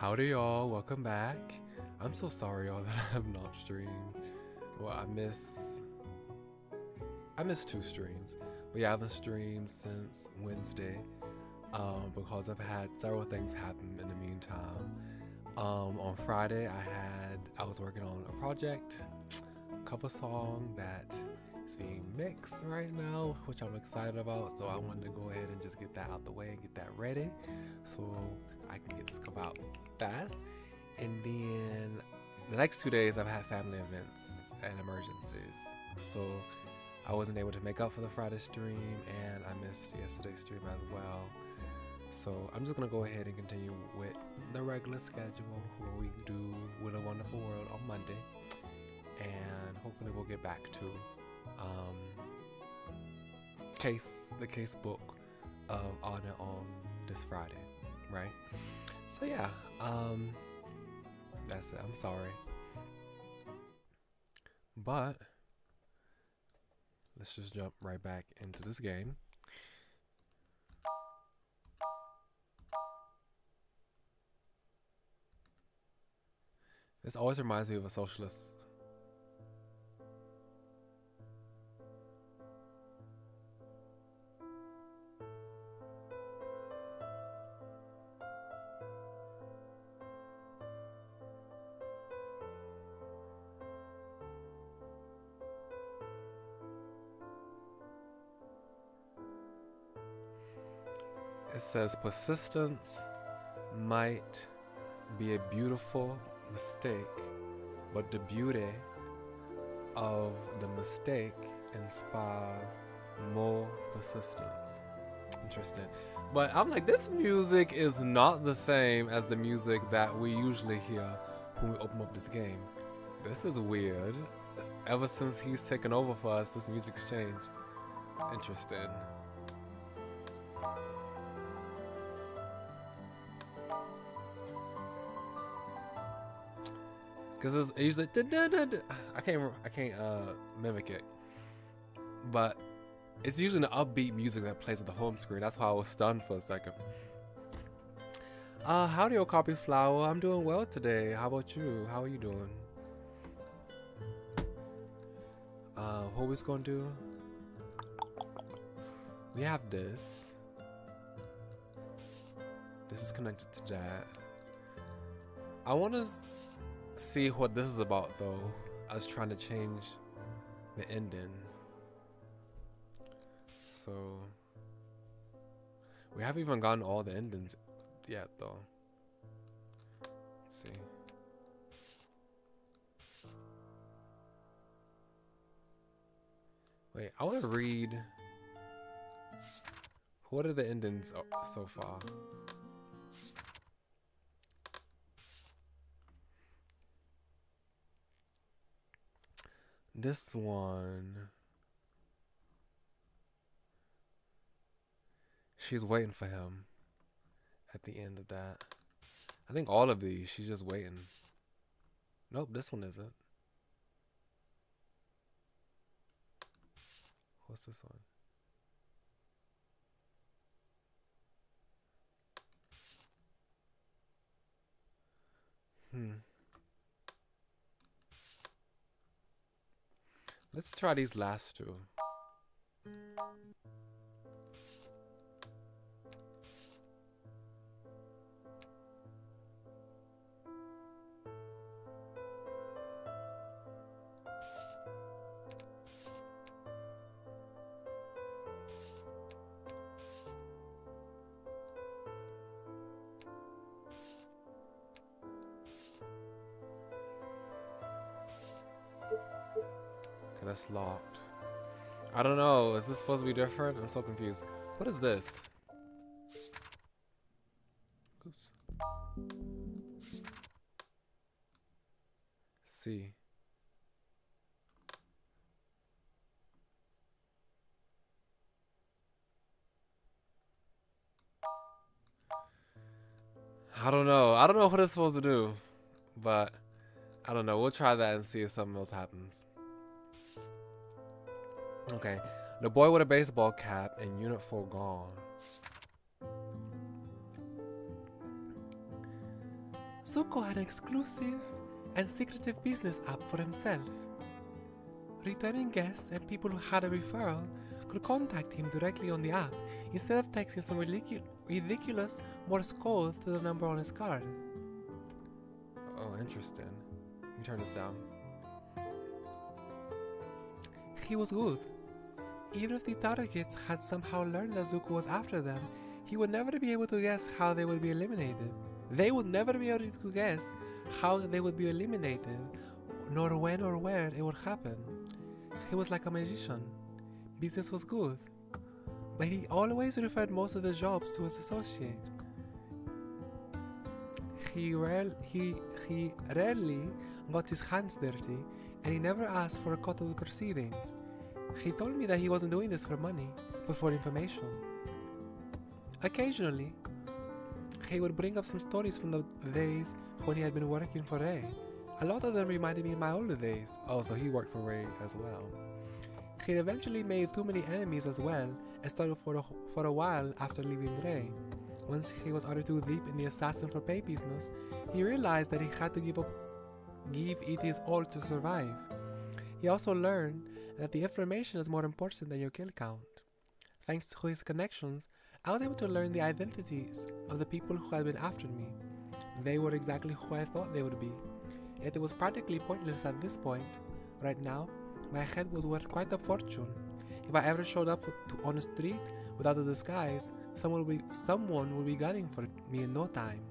Howdy y'all, welcome back. I'm so sorry y'all that I have not streamed. Well, I missed 2 streams. But yeah, I haven't streamed since Wednesday because I've had several things happen in the meantime. On Friday I was working on a project, a cover song that is being mixed right now, which I'm excited about, so I wanted to go ahead and just get that out the way and get that ready so I can get this cover out fast. And then the next 2 days I've had family events and emergencies, so I wasn't able to make up for the Friday stream, and I missed yesterday's stream as well. So I'm just gonna go ahead and continue with the regular schedule where we do With a Wonderful World on Monday, and hopefully we'll get back to the case book of Honor on this Friday, right? So yeah, that's it. I'm sorry, but let's just jump right back into this game. This always reminds me of a socialist. It says persistence might be a beautiful mistake, but the beauty of the mistake inspires more persistence. Interesting. But I'm like, this music is not the same as the music that we usually hear when we open up this game. This is weird. Ever since he's taken over for us, this music's changed. Interesting. Because it's usually I can't mimic it, but it's usually the upbeat music that plays at the home screen. That's why I was stunned for a second. Howdy, Okapi Flower. I'm doing well today. How about you? How are you doing? What we's gonna do? We have this. This is connected to that. I want to see what this is about though. I was trying to change the ending, so we haven't even gotten all the endings yet though. Let's see. Wait, I want to read what are the endings so far. This one, she's waiting for him at the end of that. I think all of these, she's just waiting. Nope, this one isn't. What's this one? Let's try these last 2. That's locked. I don't know. Is this supposed to be different? I'm so confused. What is this? Oops. C. I don't know. I don't know what it's supposed to do, but I don't know. We'll try that and see if something else happens. Okay, the boy with a baseball cap and Unit 4 gone. Zuko had an exclusive and secretive business app for himself. Returning guests and people who had a referral could contact him directly on the app instead of texting some ridiculous Morse code to the number on his card. Oh, interesting. Let me turn this down. He was good. Even if the targets had somehow learned that Zuko was after them, he would never be able to guess how they would be eliminated. They would never be able to guess how they would be eliminated, nor when or where it would happen. He was like a magician. Business was good, but he always referred most of the jobs to his associate. He rarely got his hands dirty, and he never asked for a cut of the proceedings. He told me that he wasn't doing this for money, but for information. Occasionally, he would bring up some stories from the days when he had been working for Ray. A lot of them reminded me of my older days. Oh, so he worked for Ray as well. He eventually made too many enemies as well, and started for a while after leaving Ray. Once he was already too deep in the assassin for pay business, he realized that he had to give it his all to survive. He also learned that the information is more important than your kill count. Thanks to his connections, I was able to learn the identities of the people who had been after me. They were exactly who I thought they would be. Yet it was practically pointless at this point. Right now, my head was worth quite a fortune. If I ever showed up on the street without a disguise, someone would be gunning for me in no time.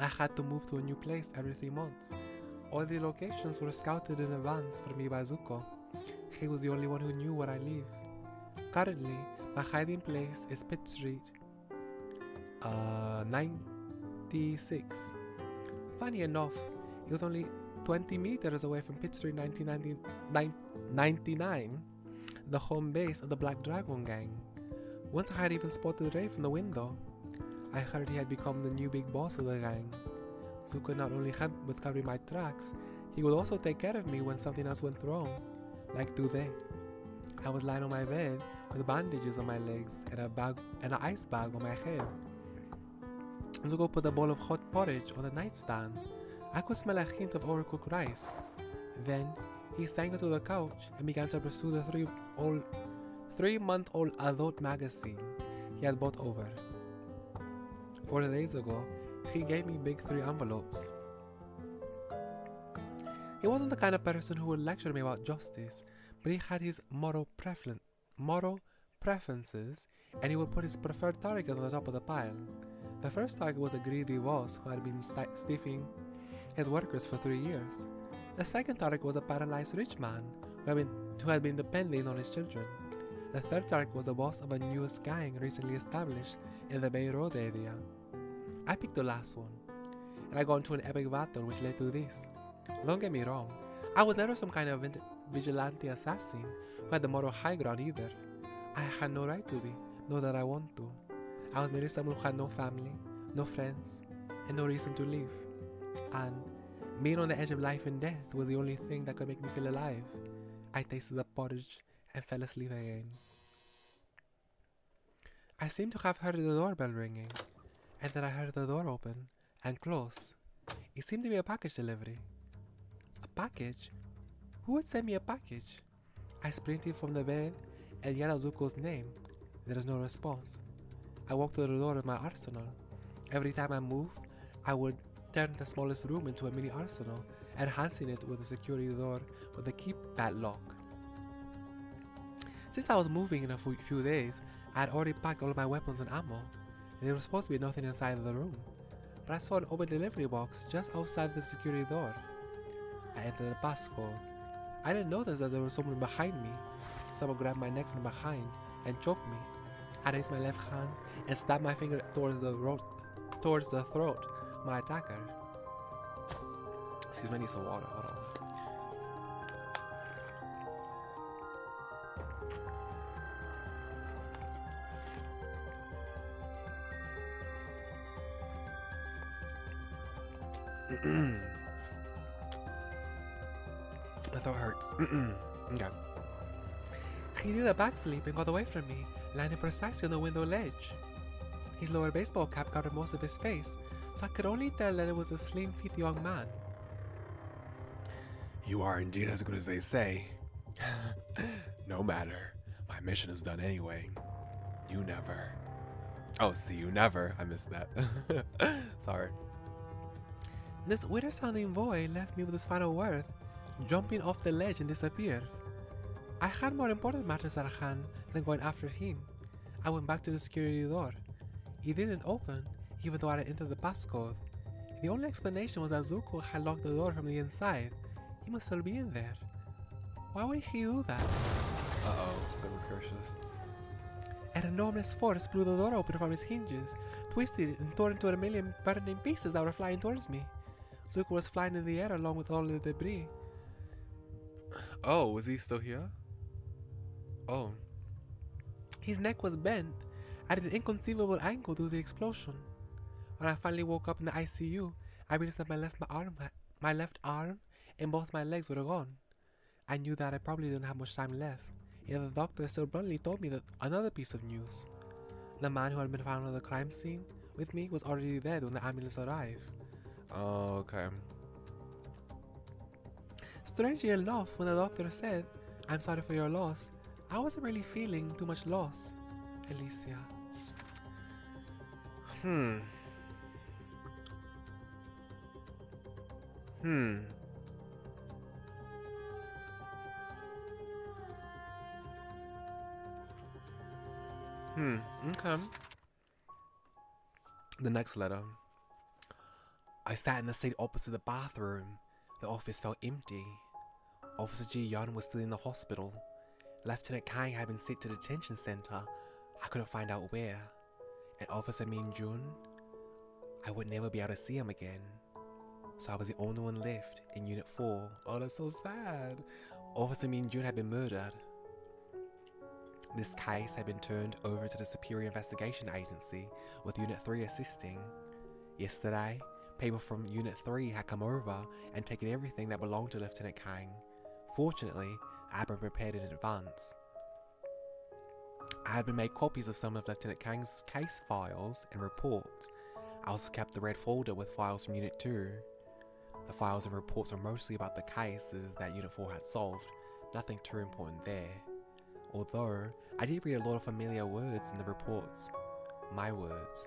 I had to move to a new place every 3 months. All the locations were scouted in advance for me by Zuko. He was the only one who knew where I live. Currently, my hiding place is Pitt Street 96. Funny enough, it was only 20 meters away from Pitt Street 99, the home base of the Black Dragon gang. Once I had even spotted Ray from the window. I heard he had become the new big boss of the gang. Zuko not only helped with covering my tracks, he would also take care of me when something else went wrong, like today. I was lying on my bed with bandages on my legs and an ice bag on my head. Zuko put a bowl of hot porridge on the nightstand. I could smell a hint of overcooked rice. Then he sank onto the couch and began to pursue the 3-month-old adult magazine he had bought over. 4 days ago, he gave me big 3 envelopes. He wasn't the kind of person who would lecture me about justice, but he had his moral preferences, and he would put his preferred target on the top of the pile. The first target was a greedy boss who had been stiffing his workers for 3 years. The second target was a paralyzed rich man who had been depending on his children. The third target was the boss of a newest gang recently established in the Bay Road area. I picked the last one, and I got into an epic battle which led to this. Don't get me wrong, I was never some kind of vigilante assassin who had the moral high ground either. I had no right to be, nor did I want to. I was merely someone who had no family, no friends, and no reason to live. And being on the edge of life and death was the only thing that could make me feel alive. I tasted the porridge and fell asleep again. I seemed to have heard the doorbell ringing, and then I heard the door open and close. It seemed to be a package delivery. A package? Who would send me a package? I sprinted from the bed and yelled out Zuko's name. There was no response. I walked to the door of my arsenal. Every time I moved, I would turn the smallest room into a mini arsenal, enhancing it with a security door with a keypad lock. Since I was moving in a few days, I had already packed all of my weapons and ammo. There was supposed to be nothing inside the room, but I saw an open delivery box just outside the security door. I entered the passcode. I didn't notice that there was someone behind me. Someone grabbed my neck from behind and choked me. I raised my left hand and stabbed my finger towards the throat of my attacker. Excuse me, I need some water. Hold on. My throat hurts. Okay. He did a backflip and got away from me, landing precisely on the window ledge. His lower baseball cap covered most of his face, so I could only tell that it was a slim fit young man. You are indeed as good as they say. No matter. My mission is done anyway. You never. Oh, see you never. I missed that. Sorry. This wither-sounding boy left me with his final word, jumping off the ledge and disappeared. I had more important matters at hand than going after him. I went back to the security door. It didn't open, even though I had entered the passcode. The only explanation was that Zuko had locked the door from the inside. He must still be in there. Why would he do that? Uh-oh, goodness gracious. An enormous force blew the door open from its hinges, twisted it, and tore into a million burning pieces that were flying towards me. Zuko was flying in the air along with all the debris. Oh, was he still here? Oh. His neck was bent at an inconceivable angle due to the explosion. When I finally woke up in the ICU, I realized that my left arm and both my legs were gone. I knew that I probably didn't have much time left, yet the doctor still bluntly told me that another piece of news. The man who had been found on the crime scene with me was already dead when the ambulance arrived. Oh, okay. Strangely enough, when the doctor said, "I'm sorry for your loss," I wasn't really feeling too much loss, Alicia. Okay. The next letter. I sat in the seat opposite the bathroom. The office felt empty. Officer Ji-yeon was still in the hospital. Lieutenant Kang had been sent to the detention center. I couldn't find out where. And Officer Min-jun, I would never be able to see him again. So I was the only one left in Unit 4. Oh, that's so sad. Officer Min-jun had been murdered. This case had been turned over to the Superior Investigation Agency, with Unit 3 assisting. Yesterday, people from Unit 3 had come over and taken everything that belonged to Lieutenant Kang. Fortunately, I had been prepared in advance. I had been made copies of some of Lieutenant Kang's case files and reports. I also kept the red folder with files from Unit 2. The files and reports were mostly about the cases that Unit 4 had solved, nothing too important there. Although, I did read a lot of familiar words in the reports. My words.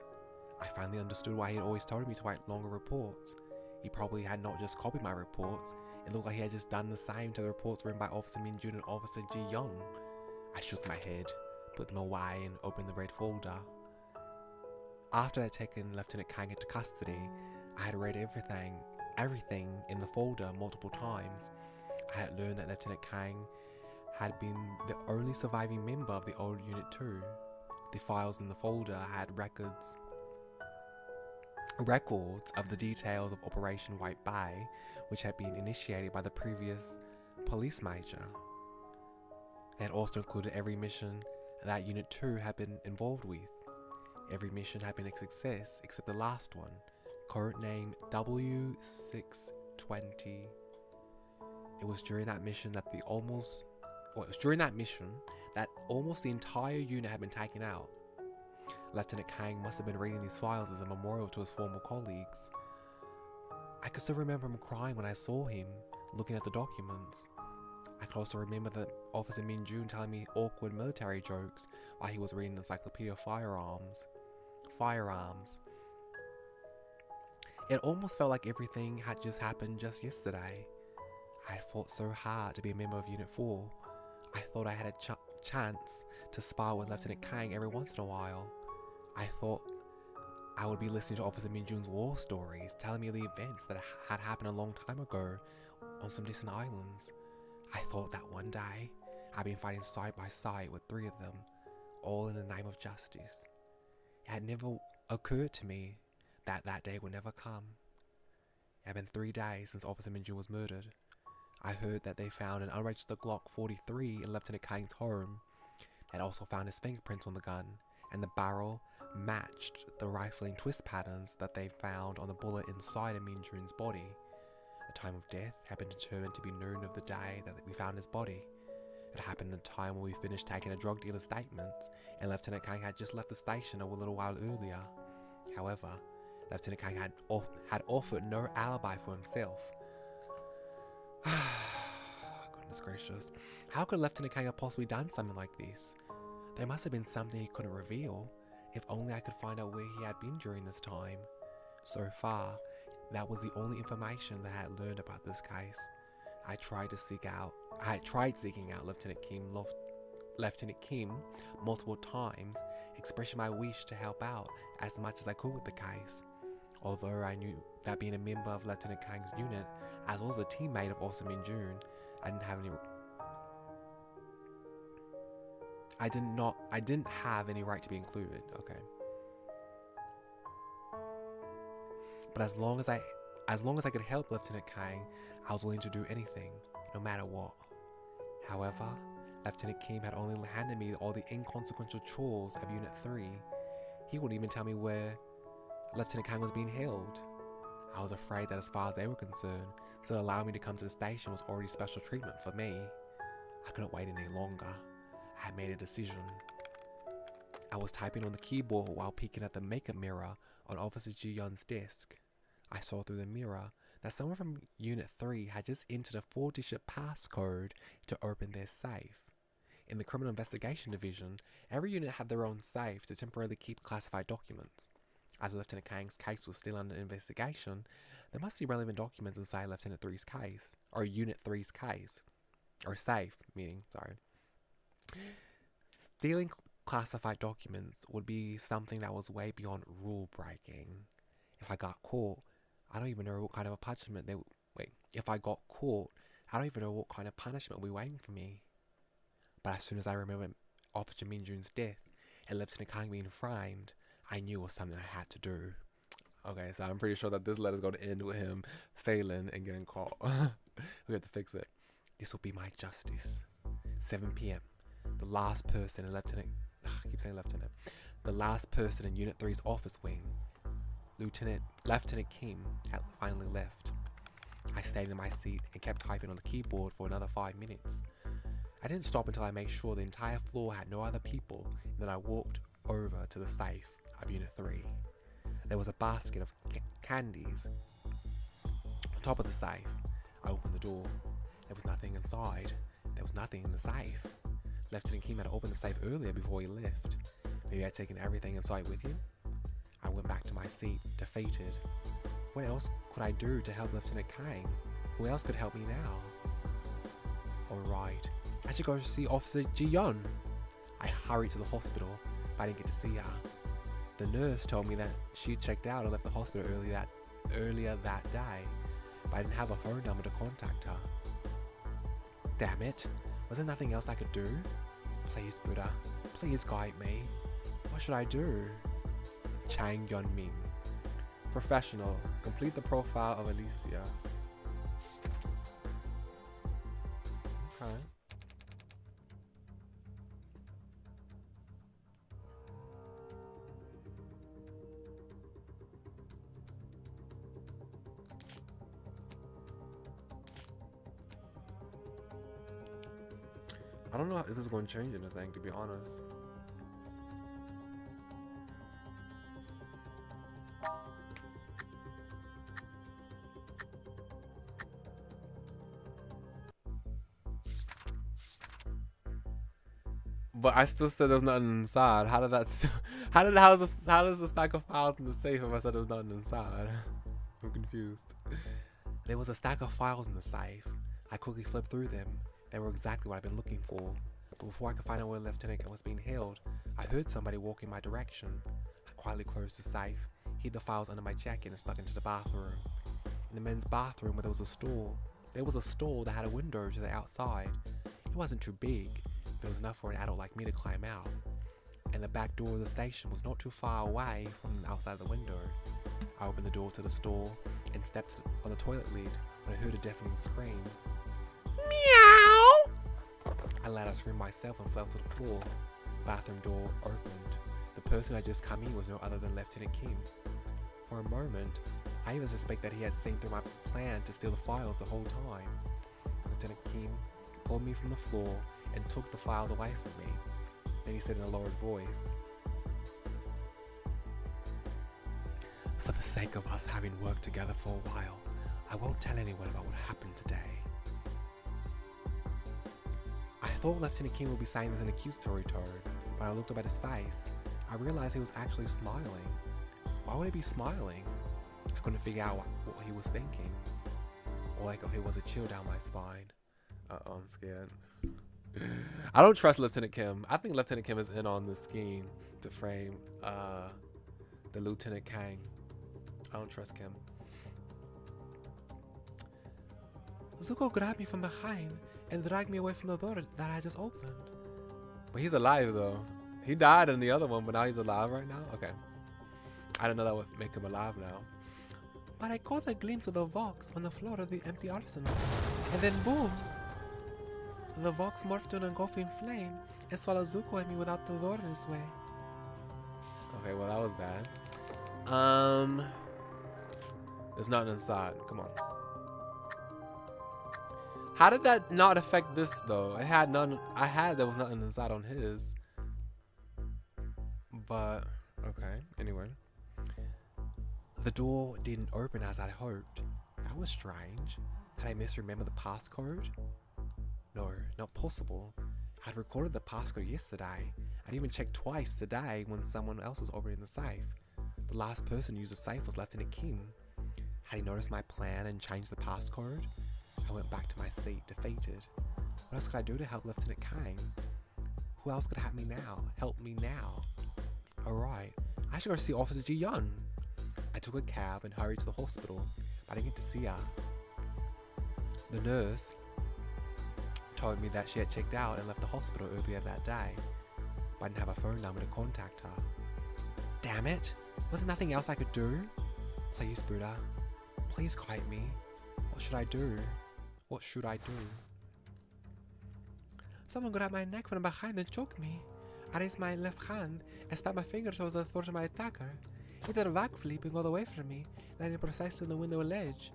I finally understood why he had always told me to write longer reports. He probably had not just copied my reports, it looked like he had just done the same to the reports written by Officer Min-jun and Officer Ji-yeon. I shook my head, put them away and opened the red folder. After I had taken Lieutenant Kang into custody, I had read everything in the folder multiple times. I had learned that Lieutenant Kang had been the only surviving member of the old Unit 2. The files in the folder had records of the details of Operation White Bay, which had been initiated by the previous police major. They had also included every mission that Unit 2 had been involved with. Every mission had been a success except the last one, codename W620. It was during that mission that almost the entire unit had been taken out. Lieutenant Kang must have been reading these files as a memorial to his former colleagues. I could still remember him crying when I saw him, looking at the documents. I could also remember that Officer Min-jun telling me awkward military jokes while he was reading the Encyclopedia of Firearms. It almost felt like everything had just happened just yesterday. I had fought so hard to be a member of Unit 4. I thought I had a chance to spar with Lieutenant Kang every once in a while. I thought I would be listening to Officer Min-jun's war stories, telling me of the events that had happened a long time ago on some distant islands. I thought that one day I'd been fighting side by side with 3 of them, all in the name of justice. It had never occurred to me that that day would never come. It had been 3 days since Officer Min-jun was murdered. I heard that they found an unregistered Glock 43 in Lieutenant Kang's home. They had also found his fingerprints on the gun, and the barrel matched the rifling twist patterns that they found on the bullet inside of Min-jun's body. The time of death had been determined to be noon of the day that we found his body. It happened at a time when we finished taking a drug dealer's statements, and Lieutenant Kang had just left the station a little while earlier. However, Lieutenant Kang had offered no alibi for himself. Goodness gracious. How could Lieutenant Kang have possibly done something like this? There must have been something he couldn't reveal. If only I could find out where he had been during this time. So far, that was the only information that I had learned about this case. I had tried seeking out Lieutenant Kim multiple times, expressing my wish to help out as much as I could with the case. Although I knew that being a member of Lieutenant Kang's unit, as well as a teammate of Awesome in June, I didn't have any right to be included. Okay. But as long as I could help Lieutenant Kang, I was willing to do anything, no matter what. However, Lieutenant Kim had only handed me all the inconsequential chores of Unit 3. He wouldn't even tell me where Lieutenant Kang was being held. I was afraid that as far as they were concerned, still allowing me to come to the station was already special treatment for me. I couldn't wait any longer. I had made a decision. I was typing on the keyboard while peeking at the makeup mirror on Officer Ji-yeon's desk. I saw through the mirror that someone from Unit 3 had just entered a 4-digit passcode to open their safe. In the Criminal Investigation Division, every unit had their own safe to temporarily keep classified documents. As Lieutenant Kang's case was still under investigation, there must be relevant documents inside Lieutenant 3's case, or Unit 3's case, or safe, sorry. Stealing classified documents would be something that was way beyond rule breaking. If I got caught, I don't even know what kind of punishment if I got caught, I don't even know what kind of punishment would be waiting for me. But as soon as I remembered Officer Min Jun's death and Lieutenant Kang being framed, I knew it was something I had to do. Okay, so I'm pretty sure that this letter's going to end with him failing and getting caught. We have to fix it. This will be my justice. 7 p.m. The last person in the last person in Unit 3's office wing, Lieutenant Kim, had finally left. I stayed in my seat and kept typing on the keyboard for another 5 minutes. I didn't stop until I made sure the entire floor had no other people, and then I walked over to the safe of Unit 3. There was a basket of candies on top of the safe. I opened the door. There was nothing inside. There was nothing in the safe. Lieutenant Kim had opened the safe earlier before he left. Maybe he had taken everything inside with him? I went back to my seat, defeated. What else could I do to help Lieutenant Kang? Who else could help me now? Alright, I should go see Officer Ji-yeon. I hurried to the hospital, but I didn't get to see her. The nurse told me that she had checked out and left the hospital earlier that day, but I didn't have a phone number to contact her. Damn it, was there nothing else I could do? Please, Buddha, please guide me. What should I do? Chang Yeon-min. Professional. Complete the profile of Alicia. Okay. I don't know if this is going to change anything, to be honest. But I still said there's nothing inside. How does the stack of files in the safe if I said there's nothing inside? I'm confused. There was a stack of files in the safe. I quickly flipped through them. They were exactly what I've been looking for. But before I could find out where Lieutenant was being held, I heard somebody walk in my direction. I quietly closed the safe, hid the files under my jacket, and snuck into the bathroom. In the men's bathroom where there was a stall that had a window to the outside. It wasn't too big, but it was enough for an adult like me to climb out. And the back door of the station was not too far away from the outside of the window. I opened the door to the stall and stepped on the toilet lid when I heard a deafening scream. Meow! I let out a scream myself and fell to the floor. The bathroom door opened. The person who had just come in was no other than Lieutenant Kim. For a moment, I even suspect that he had seen through my plan to steal the files the whole time. Lieutenant Kim pulled me from the floor and took the files away from me. Then he said in a lowered voice, "For the sake of us having worked together for a while, I won't tell anyone about what happened today." I thought Lieutenant King would be saying this in accusatory tone, but I looked up at his face. I realized he was actually smiling. Why would he be smiling? I couldn't figure out what he was thinking. Or like if it was a chill down my spine. I'm scared. I don't trust Lieutenant Kim. I think Lieutenant Kim is in on the scheme to frame the Lieutenant Kang. I don't trust Kim. Zuko grabbed me from behind and dragged me away from the door that I just opened. But he's alive though. He died in the other one, but now he's alive right now? Okay. I didn't know that would make him alive now. But I caught a glimpse of the Vox on the floor of the empty arsenal. And then boom! The Vox morphed to an engulfing flame and swallowed Zuko and me without the door in his way. Okay, well that was bad. There's nothing inside. Come on. How did that not affect this though? It had none. There was nothing inside on his. But okay. Anyway, the door didn't open as I'd hoped. That was strange. Had I misremembered the passcode? No, not possible. I'd recorded the passcode yesterday. I'd even checked twice today when someone else was opening the safe. The last person who used the safe was Lieutenant Kim. Had he noticed my plan and changed the passcode? I went back to my seat, defeated. What else could I do to help Lieutenant Kang? Who else could help me now? Alright, I should go see Officer Ji-yeon. I took a cab and hurried to the hospital, but I didn't get to see her. The nurse told me that she had checked out and left the hospital earlier that day, but I didn't have a phone number to contact her. Damn it! Was there nothing else I could do? Please, Buddha. Please guide me. What should I do? What should I do? Someone grabbed my neck from behind and choked me. I raised my left hand and stabbed my finger towards the throat of my attacker. He did a backflip and got away from me, landing precisely on the window ledge.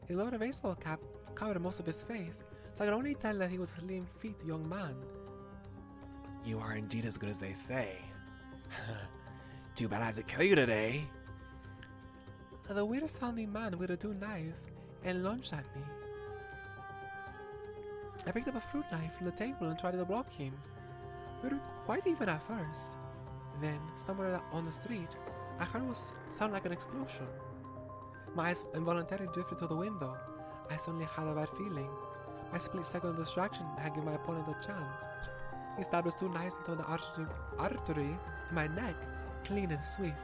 He lowered a baseball cap, covered most of his face, so I could only tell that he was a slim-feet young man. You are indeed as good as they say. Too bad I have to kill you today. The weird-sounding man with the two knives and lunged at me. I picked up a fruit knife from the table and tried to block him. We were quite even at first. Then, somewhere on the street, I heard what sounded like an explosion. My eyes involuntarily drifted to the window. I suddenly had a bad feeling. My split-second distraction had given my opponent a chance. He stabbed his two knives into the artery in my neck, clean and swift.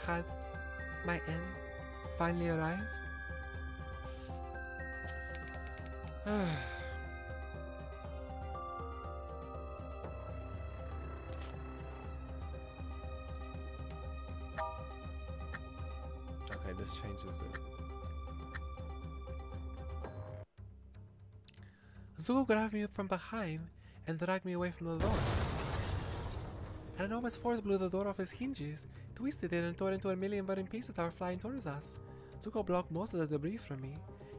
Had my end finally arrived? Okay, this changes it. Zuko grabbed me from behind and dragged me away from the door. An enormous force blew the door off its hinges, twisted it and tore it into a million burning pieces that were flying towards us. Zuko blocked most of the debris from me.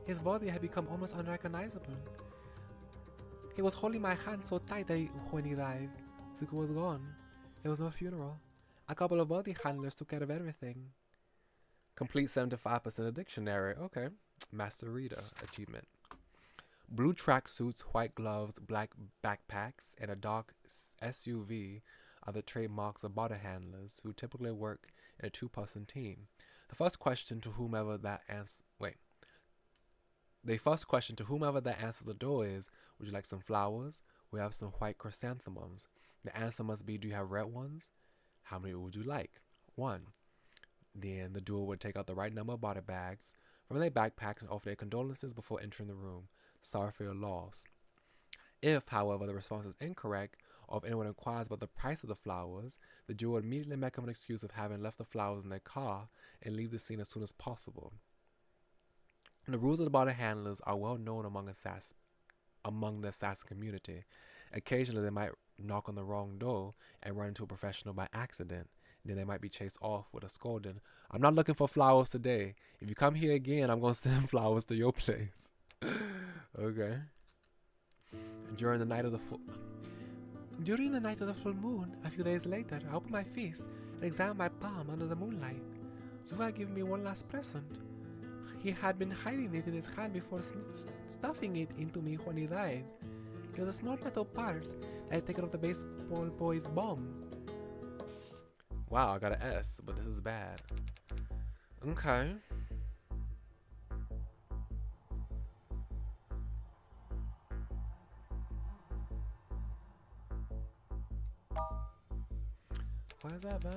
His body had become almost unrecognizable. He was holding my hand so tight that when he died, Zuko was gone. There was no funeral. A couple of body handlers took care of everything. Complete 75% of dictionary. Okay. Master Reader achievement. Blue tracksuits, white gloves, black backpacks, and a dark SUV are the trademarks of body handlers who typically work in a two-person team. The first question to whomever that answers the door is, would you like some flowers? We have some white chrysanthemums. The answer must be, do you have red ones? How many would you like? 1. Then the duo would take out the right number of body bags from their backpacks and offer their condolences before entering the room. Sorry for your loss. If, however, the response is incorrect, or if anyone inquires about the price of the flowers, the duo would immediately make up an excuse of having left the flowers in their car and leave the scene as soon as possible. The rules of the body handlers are well known among the assassin community. Occasionally, they might knock on the wrong door and run into a professional by accident. Then they might be chased off with a scolding. I'm not looking for flowers today. If you come here again, I'm going to send flowers to your place. Okay. During the night of the full moon, a few days later, I opened my fist and examined my palm under the moonlight. Zuva gave me one last present. He had been hiding it in his hand before stuffing it into me when he died. It was a small metal part that I had taken off the baseball boy's bomb. Wow, I got an S, but this is bad. Okay. Why is that bad?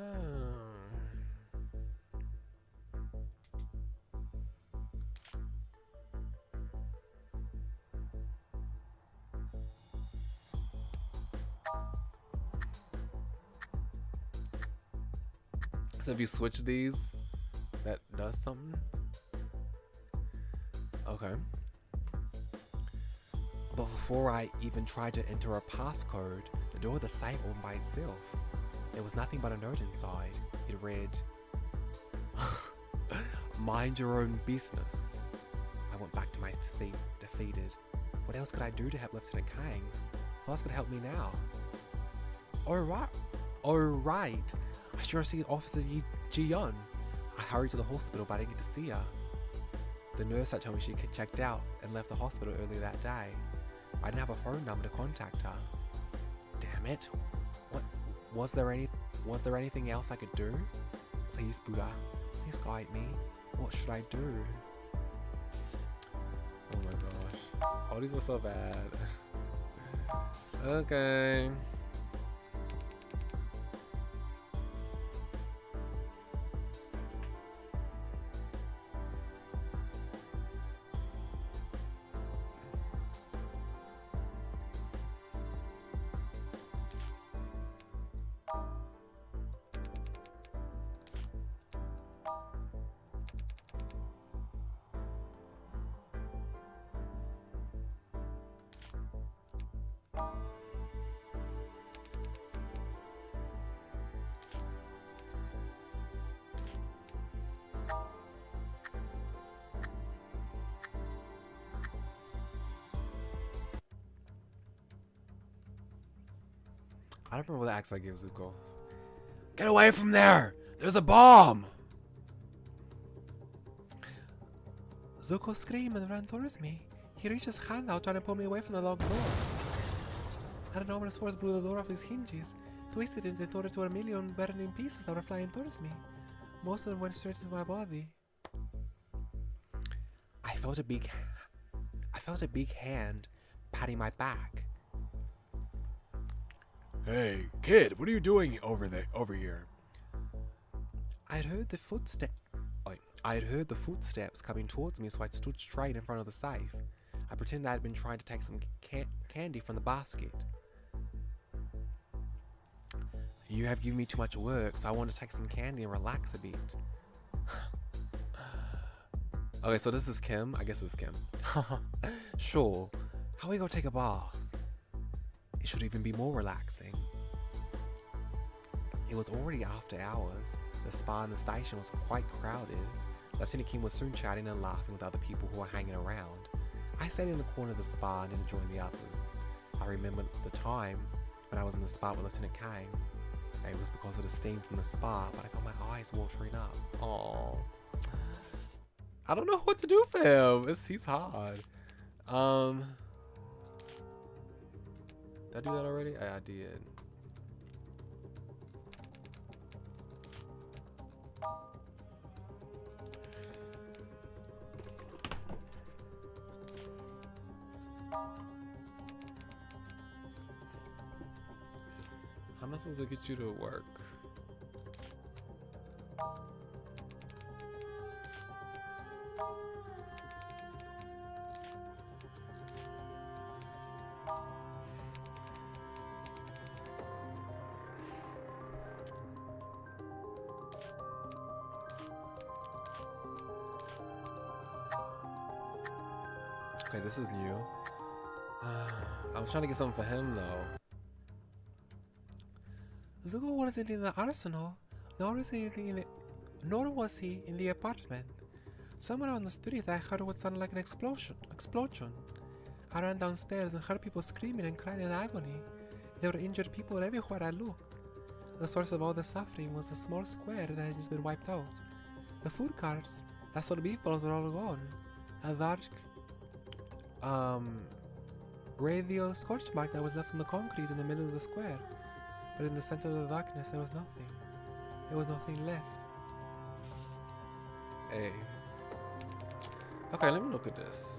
So if you switch these, that does something? Okay. But before I even tried to enter a passcode, the door of the safe opened by itself. There was nothing but a note inside. It read, "Mind your own business." I went back to my seat, defeated. What else could I do to help Lieutenant Kang? Who else could help me now? Alright. I sure see Officer Ji-yeon. I hurried to the hospital, but I didn't get to see her. The nurse had told me she checked out and left the hospital earlier that day. I didn't have a phone number to contact her. Damn it. What was there anything else I could do? Please, Buddha, please guide me. What should I do? Oh my gosh. All these are so bad. Okay. I don't remember what the accent I gave Zuko. Get away from there! There's a bomb! Zuko screamed and ran towards me. He reached his hand out trying to pull me away from the locked door. An enormous force blew the door off its hinges, twisted it and tore it to a million burning pieces that were flying towards me. Most of them went straight into my body. I felt a big hand patting my back. Hey, kid, what are you doing over here? I'd heard the footsteps coming towards me, so I stood straight in front of the safe. I pretended I'd been trying to take some candy from the basket. You have given me too much work, so I want to take some candy and relax a bit. Okay, so this is Kim. I guess it's Kim. Sure. How are we gonna take a bath? It should even be more relaxing. It was already after hours. The spa in the station was quite crowded. Lieutenant Kim was soon chatting and laughing with other people who were hanging around. I stayed in the corner of the spa and didn't join the others. I remember the time when I was in the spa with Lieutenant Kang. It was because of the steam from the spa, but I felt my eyes watering up. Aww. I don't know what to do for him. He's hard. Did I do that already? I did. How am I supposed to get you to work? Okay, this is new. I was trying to get something for him though. Zuko wasn't in the arsenal, nor was he in the apartment. Somewhere on the street I heard what sounded like an explosion. I ran downstairs and heard people screaming and crying in agony. There were injured people everywhere I looked. The source of all the suffering was a small square that had just been wiped out. The food carts that sold beef balls were all gone. A dark, radial scorch mark that was left on the concrete in the middle of the square. But in the center of the darkness, there was nothing. There was nothing left. Hey. Okay, let me look at this.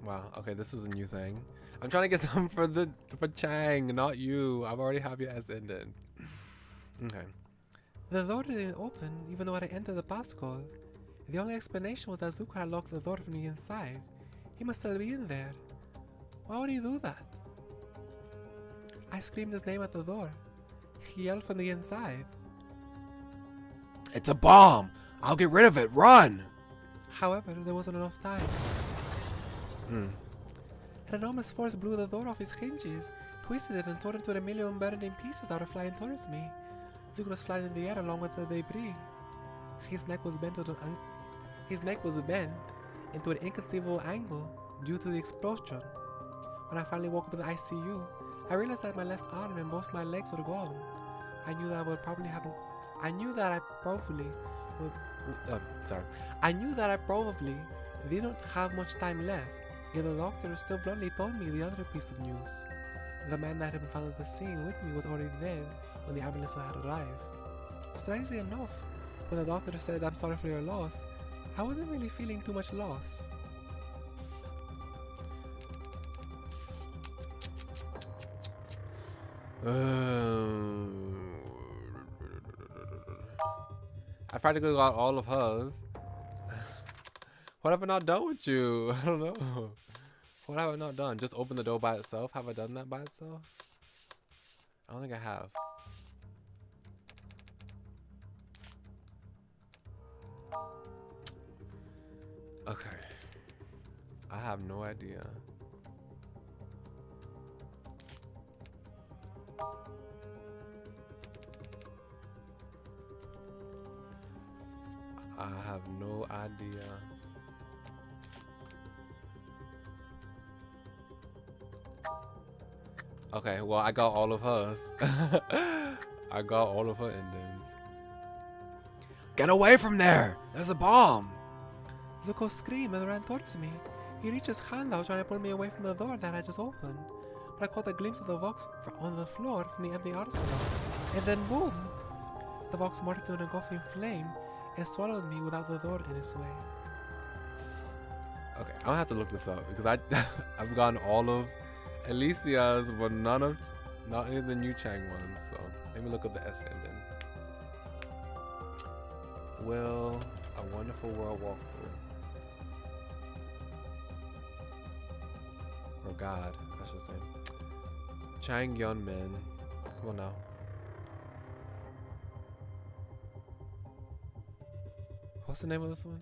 Wow, okay, this is a new thing. I'm trying to get some for Chang, not you. I've already have your ass ended. Okay. The door didn't open, even though I entered the passcode. The only explanation was that Zuko had locked the door from the inside. He must still be in there. Why would he do that? I screamed his name at the door. He yelled from the inside. It's a bomb! I'll get rid of it! Run! However, there wasn't enough time. An enormous force blew the door off his hinges, twisted it, and tore it into a million burning pieces that were flying towards me. Zuko was flying in the air along with the debris. His neck was bent into an inconceivable angle due to the explosion. When I finally woke up in the ICU, I realized that my left arm and both my legs were gone. I knew that I probably didn't have much time left. Yet the doctor still bluntly told me the other piece of news. The man that had been found at the scene with me was already dead when the ambulance had arrived. Strangely enough, when the doctor said I'm sorry for your loss, I wasn't really feeling too much loss. I practically got all of hers. What have I not done with you? I don't know. What have I not done? Just open the door by itself? Have I done that by itself? I don't think I have. Okay. I have no idea. I have no idea. Okay, well, I got all of hers. I got all of her endings. Get away from there! There's a bomb! Zuko screamed and ran towards me. He reached his hand out trying to pull me away from the door that I just opened. But I caught a glimpse of the box on the floor from the empty arsenal. And then boom! The box mortared into an engulfing flame and swallowed me without the door in its way. Okay, I'm gonna have to look this up because I've gotten all of Alicia's, but not any of the new Chang ones. So let me look up the S ending. Will a Wonderful World walkthrough, or God, I should say. Chang Yun Min. Come on now. What's the name of this one?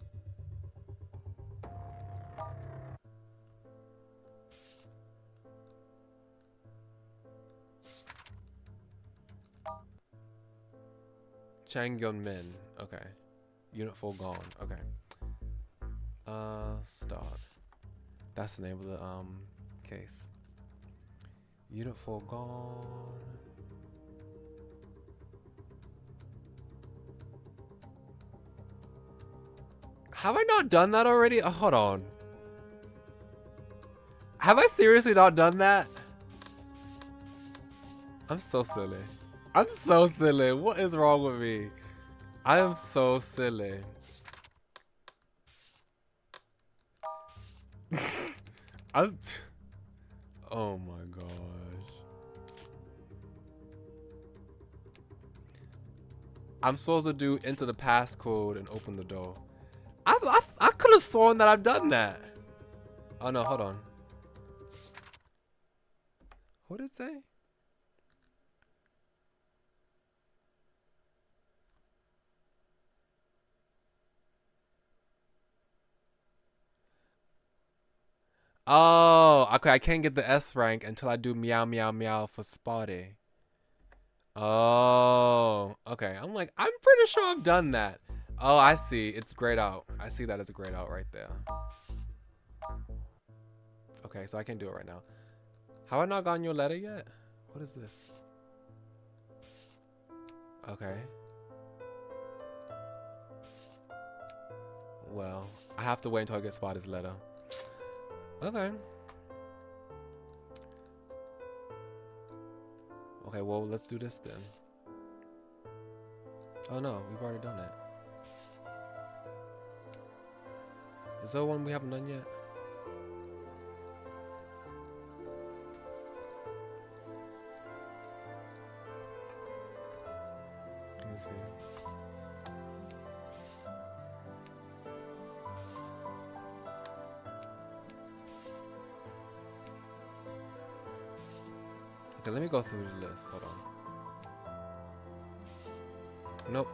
Chang Yun Min. Okay. Unit 4 gone. Okay. Start. That's the name of the case. Unit 4 gone. Have I not done that already? Oh, hold on. Have I seriously not done that? I'm so silly. I'm so silly. What is wrong with me? I am so silly. Oh my gosh. I'm supposed to do enter the passcode and open the door. I could have sworn that I've done that. Oh no, hold on. What did it say? Oh, okay. I can't get the S rank until I do meow meow meow for Spotty. Oh, okay. I'm like, I'm pretty sure I've done that. Oh, I see. It's grayed out. I see that as a grayed out right there. Okay, so I can't do it right now. Have I not gotten your letter yet? What is this? Okay. Well, I have to wait until I get Spotty's letter. Okay. Okay, well, let's do this then. Oh no, we've already done it. Is there one we haven't done yet? Let me see. Okay, let me go through the list. Hold on. Nope.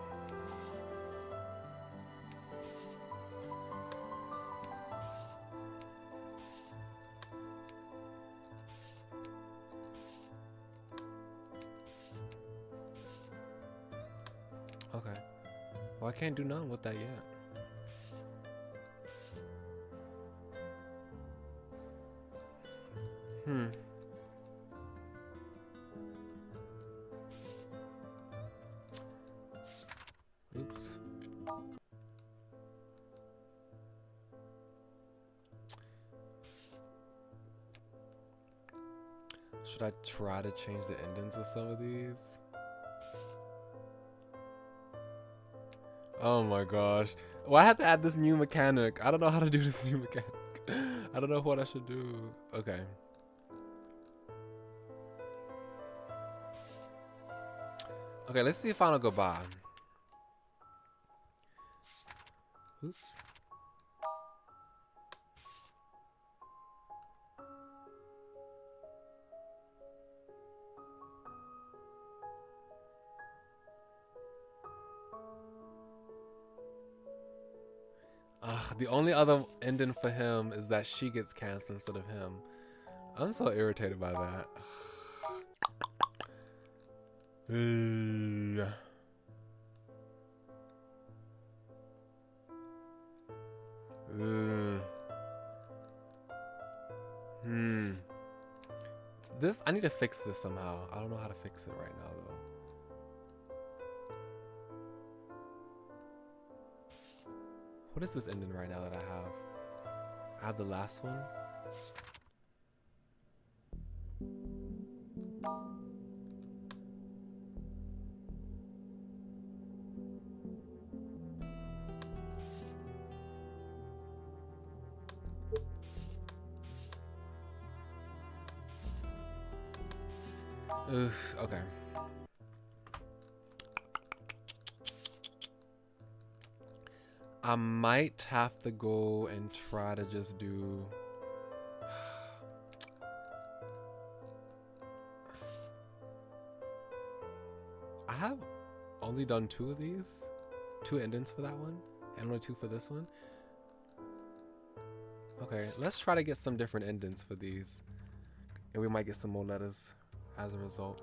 Okay. Well, I can't do nothing with that yet. Oops. Should I try to change the endings of some of these? Oh my gosh. Well, I have to add this new mechanic. I don't know how to do this new mechanic. I don't know what I should do. Okay. Okay, let's see Final Goodbye. Oops. The only other ending for him is that she gets cancer instead of him. I'm so irritated by that. This, I need to fix this somehow. I don't know how to fix it right now though. What is this ending right now that I have? I have the last one. Oof, okay. I might have to go and try to just do... I have only done 2 of these. 2 endings for that one. And only 2 for this one. Okay, let's try to get some different endings for these. And we might get some more letters as a result.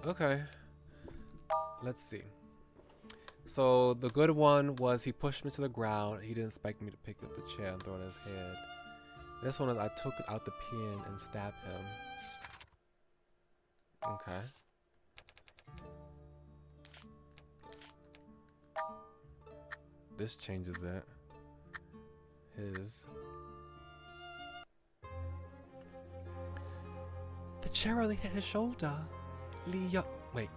Okay. Let's see. So the good one was he pushed me to the ground. He didn't expect me to pick up the chair and throw it at his head. This one is I took out the pen and stabbed him. Okay. This changes it. His. The chair only hit his shoulder. Wait.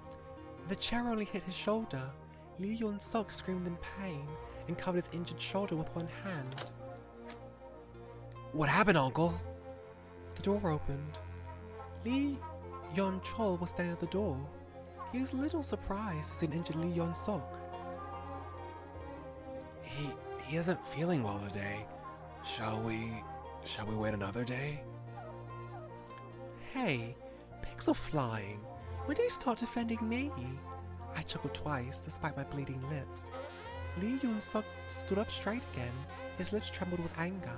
The chair only hit his shoulder. Lee Yun-sok screamed in pain and covered his injured shoulder with one hand. What happened, Uncle? The door opened. Lee Yun-chol was standing at the door. He was a little surprised to see an injured Lee Yun-suk. He isn't feeling well today. Shall we wait another day? Hey, pigs are flying. When did you start defending me? I chuckled twice, despite my bleeding lips. Lee Yun-suk stood up straight again. His lips trembled with anger.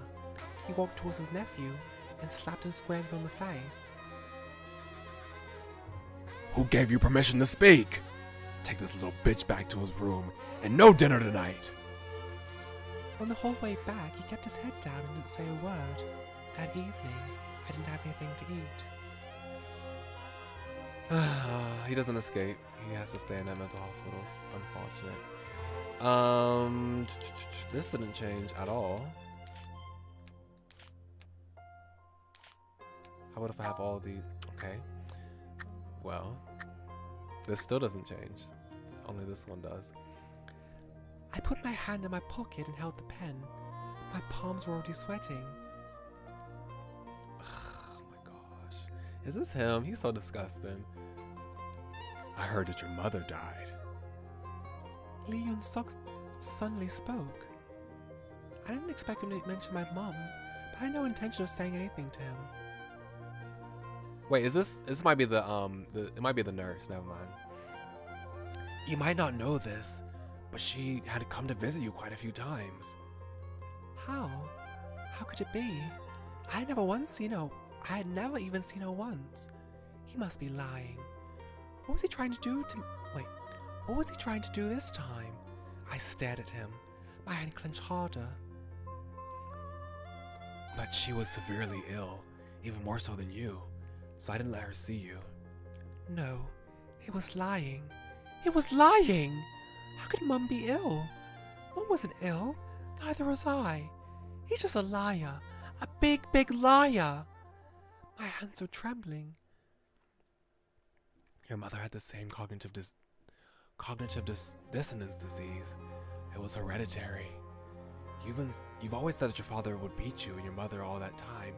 He walked towards his nephew and slapped him squarely on the face. Who gave you permission to speak? Take this little bitch back to his room, and no dinner tonight. On the whole way back, he kept his head down and didn't say a word. That evening, I didn't have anything to eat. He doesn't escape. He has to stay in that mental hospital. Unfortunate. This didn't change at all. How about if I have all these? Okay. Well, this still doesn't change. Only this one does. I put my hand in my pocket and held the pen. My palms were already sweating. Oh my gosh. Is this him? He's so disgusting. I heard that your mother died. Lee Yun-suk suddenly spoke. I didn't expect him to mention my mom, but I had no intention of saying anything to him. Wait, is this might be the it might be the nurse, never mind. You might not know this, but she had to come to visit you quite a few times. How? How could it be? I had never even seen her once. He must be lying. What was he trying to do what was he trying to do this time? I stared at him, my hand clenched harder. But she was severely ill, even more so than you, so I didn't let her see you. No, he was lying. He was lying! How could Mum be ill? Mum wasn't ill, neither was I. He's just a liar, a big, big liar. My hands were trembling. Your mother had the same cognitive dissonance disease. It was hereditary. You've always said that your father would beat you and your mother all that time,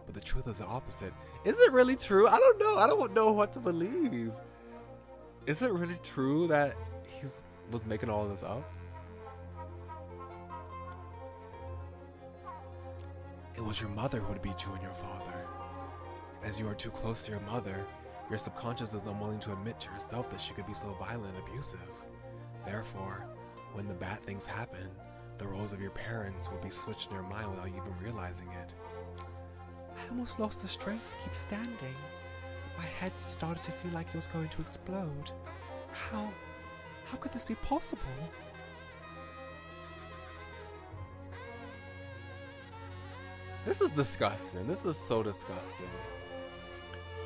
but the truth is the opposite. Is it really true? I don't know. I don't know what to believe. Is it really true that he was making all of this up? It was your mother who would beat you and your father. As you are too close to your mother, your subconscious is unwilling to admit to yourself that she could be so violent and abusive. Therefore, when the bad things happen, the roles of your parents would be switched in your mind without you even realizing it. I almost lost the strength to keep standing. My head started to feel like it was going to explode. How could this be possible? This is disgusting. This is so disgusting.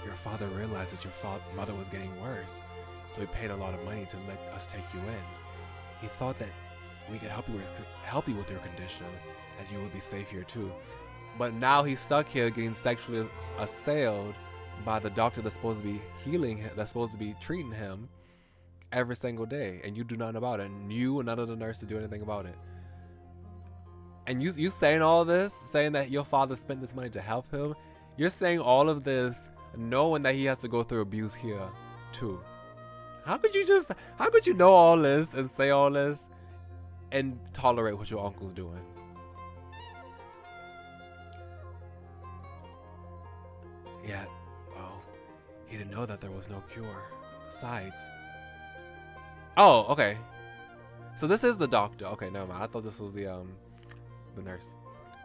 Your father realized that your mother was getting worse, so he paid a lot of money to let us take you in. He thought that we could help you with your condition, and you would be safe here too. But now he's stuck here getting sexually assailed by the doctor that's supposed to be healing him, that's supposed to be treating him every single day, and you do nothing about it, and you and none of the nurses do anything about it. And you saying all this, saying that your father spent this money to help him, you're saying all of this knowing that he has to go through abuse here too. How could you know all this and say all this and tolerate what your uncle's doing? Yet, well, he didn't know that there was no cure. Besides, oh, okay. So this is the doctor. Okay, never mind. I thought this was the nurse.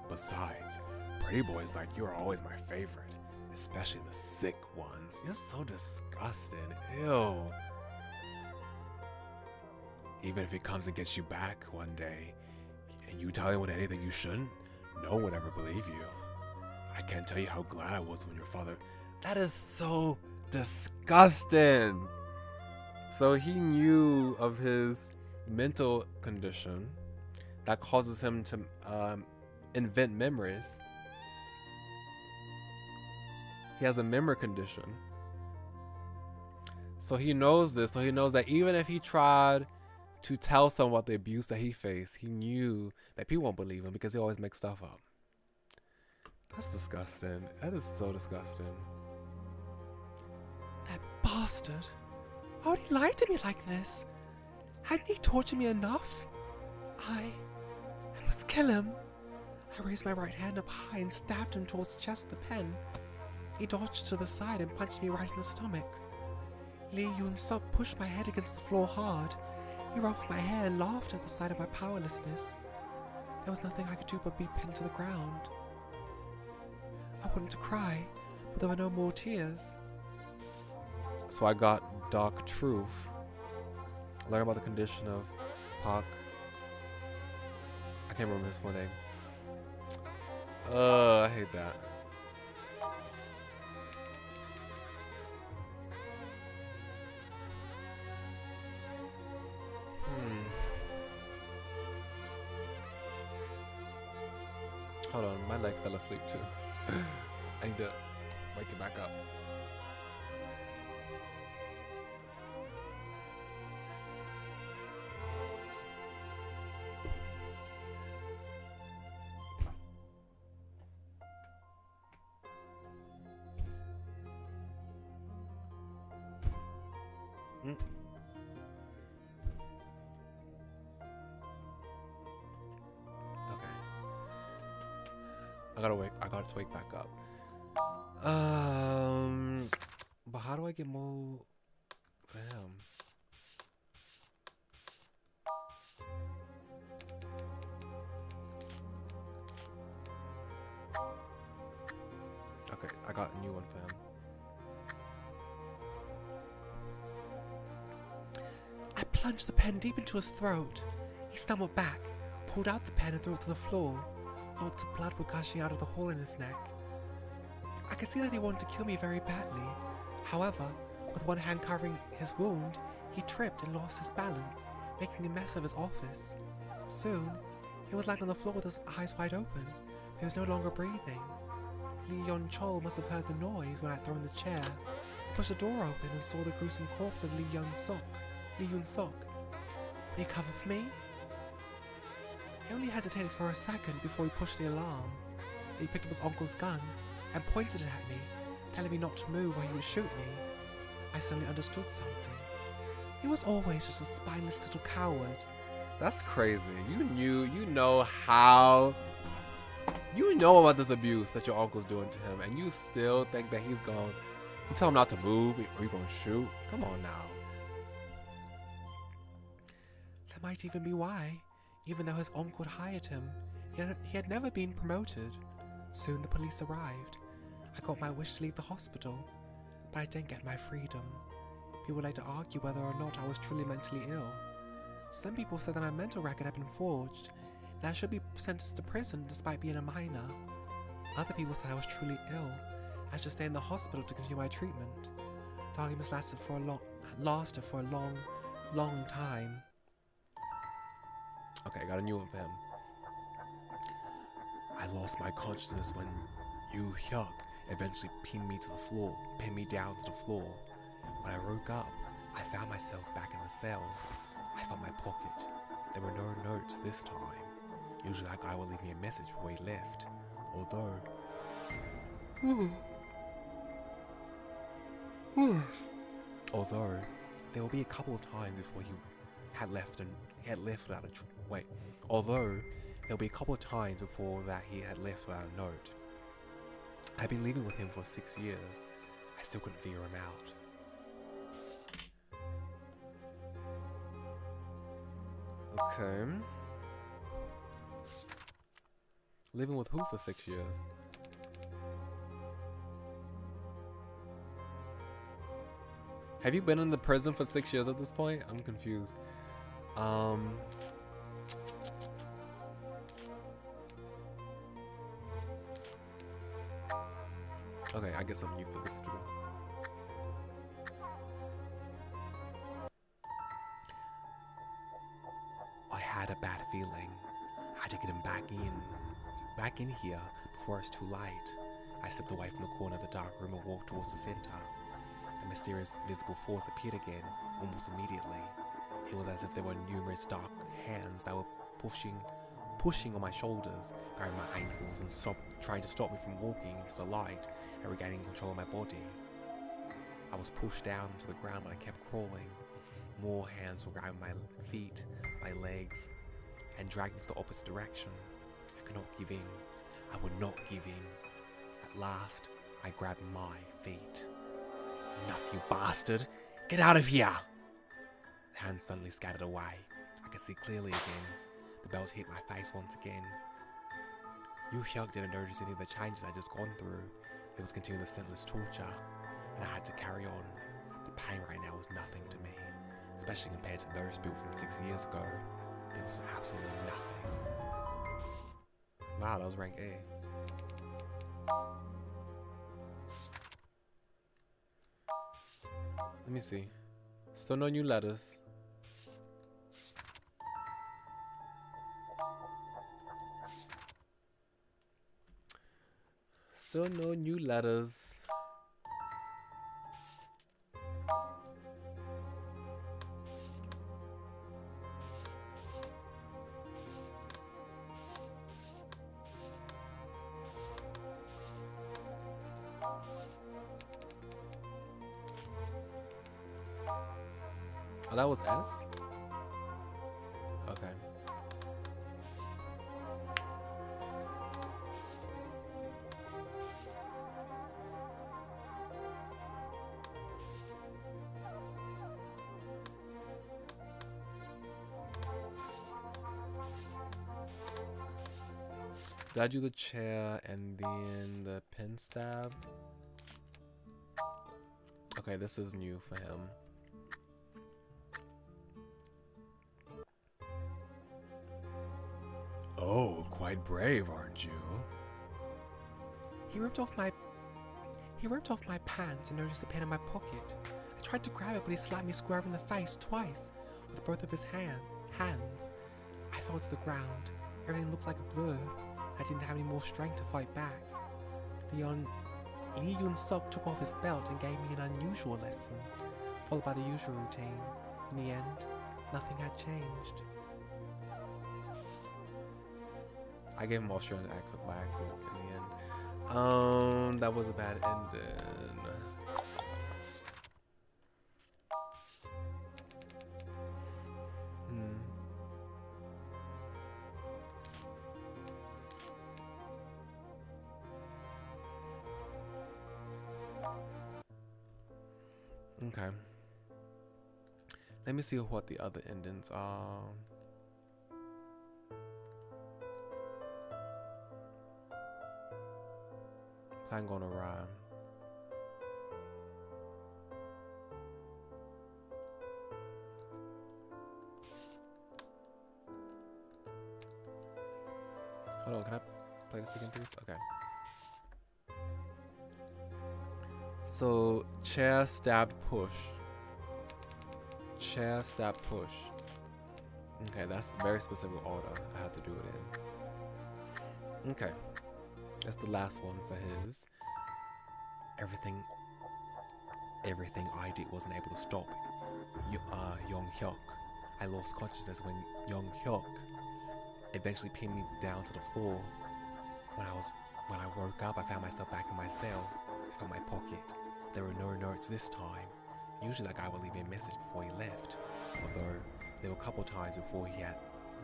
Besides, pretty boys like you are always my favorite. Especially the sick ones. You're so disgusting. Ew. Even if he comes and gets you back one day, and you tell anyone anything you shouldn't, no one would ever believe you. I can't tell you how glad I was when your father... That is so disgusting. So he knew of his mental condition that causes him to invent memories. He has a memory condition. So he knows this. So he knows that even if he tried to tell someone about the abuse that he faced, he knew that people won't believe him because he always makes stuff up. That's disgusting. That is so disgusting. That bastard. Why would he lie to me like this? Hadn't he tortured me enough? I must kill him. I raised my right hand up high and stabbed him towards the chest with the pen. He dodged to the side and punched me right in the stomach. Lee Yoon-suk pushed my head against the floor hard. He ruffled my hair and laughed at the sight of my powerlessness. There was nothing I could do but be pinned to the ground. I wanted to cry, but there were no more tears. So I got Dark Truth. Learn about the condition of Park. I can't remember his full name. I hate that. Hold on, my leg fell asleep too. I need to wake it back up. I gotta wake back up. But how do I get more? Damn. Okay, I got a new one, fam. I plunged the pen deep into his throat. He stumbled back, pulled out the pen and threw it to the floor. Lots of blood were gushing out of the hole in his neck. I could see that he wanted to kill me very badly. However, with one hand covering his wound, he tripped and lost his balance, making a mess of his office. Soon, he was lying on the floor with his eyes wide open, but he was no longer breathing. Lee Yeon-chol must have heard the noise when I threw in the chair. He pushed the door open and saw the gruesome corpse of Lee Yoon-suk. Will you cover for me? He only hesitated for a second before he pushed the alarm. He picked up his uncle's gun and pointed it at me, telling me not to move or he would shoot me. I suddenly understood something. He was always just a spineless little coward. That's crazy. You know about this abuse that your uncle's doing to him, and you still think that he's gonna, you tell him not to move or you're gonna shoot? Come on now. That might even be why. Even though his uncle had hired him, he had never been promoted. Soon the police arrived. I got my wish to leave the hospital, but I didn't get my freedom. People like to argue whether or not I was truly mentally ill. Some people said that my mental record had been forged, and I should be sentenced to prison despite being a minor. Other people said I was truly ill. I should stay in the hospital to continue my treatment. The arguments lasted for a long time. Okay, I got a new one for him. I lost my consciousness when Yoo Hyuk eventually pinned me down to the floor. When I woke up, I found myself back in the cell. I found my pocket. There were no notes this time. Usually that guy would leave me a message before he left. Although there will be a couple of times before he had left without a Although there'll be a couple of times before that he had left without a note. I've been living with him for 6 years. I still couldn't figure him out. Okay. Living with who for 6 years? Have you been in the prison for 6 years at this point? I'm confused. Okay, I guess I'm new for this too. I had a bad feeling. I had to get him back in here before it's too late. I stepped away from the corner of the dark room and walked towards the center. A mysterious visible force appeared again, almost immediately. It was as if there were numerous dark hands that were pushing on my shoulders, grabbing my ankles and trying to stop me from walking into the light and regaining control of my body. I was pushed down to the ground, but I kept crawling. More hands were grabbing my feet, my legs, and dragged me to the opposite direction. I could not give in. I would not give in. At last, I grabbed my feet. Enough, you bastard! Get out of here! The hands suddenly scattered away. I could see clearly again. The belt hit my face once again. Yu Hyuk didn't notice any of the changes I'd just gone through. It was continuing the senseless torture, and I had to carry on. The pain right now was nothing to me, especially compared to those people from 6 years ago. It was absolutely nothing. Wow, that was rank A. Let me see. Still no new letters. Still no new letters. Oh, that was S? Okay. Did I do the chair and then the pen stab? Okay, this is new for him. Oh, quite brave, aren't you? He ripped off my pants and noticed the pen in my pocket. I tried to grab it, but he slapped me square in the face twice with both of his hands. I fell to the ground. Everything looked like a blur. I didn't have any more strength to fight back. Lee Yun-suk took off his belt and gave me an unusual lesson, followed by the usual routine. In the end, nothing had changed. I gave him Australian accent by accident in the end. That was a bad ending. Okay. Let me see what the other endings are. Plan gonna rhyme. Hold on, can I play this again, please? Okay. So, chair, stab, push. Chair, stab, push. Okay, that's a very specific order I have to do it in. Okay. That's the last one for his. Everything I did wasn't able to stop Young Hyuk. I lost consciousness when Young Hyuk eventually pinned me down to the floor. When I woke up, I found myself back in my cell. I found my pocket. There were no notes this time. Usually that guy would leave me a message before he left. Although there were a couple times before he had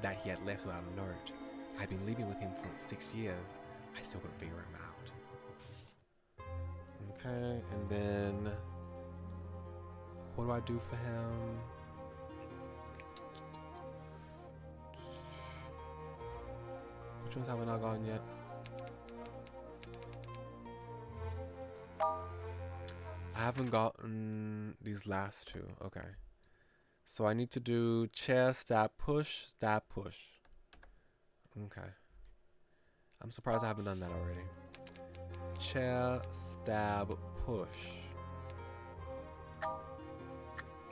left without a note. I'd been living with him for 6 years. I still couldn't figure him out. Okay, and then what do I do for him? Which ones have I not gone yet? I haven't gotten these last two. Okay. So I need to do chair, stab, push, stab, push. Okay. I'm surprised I haven't done that already. Chair, stab, push.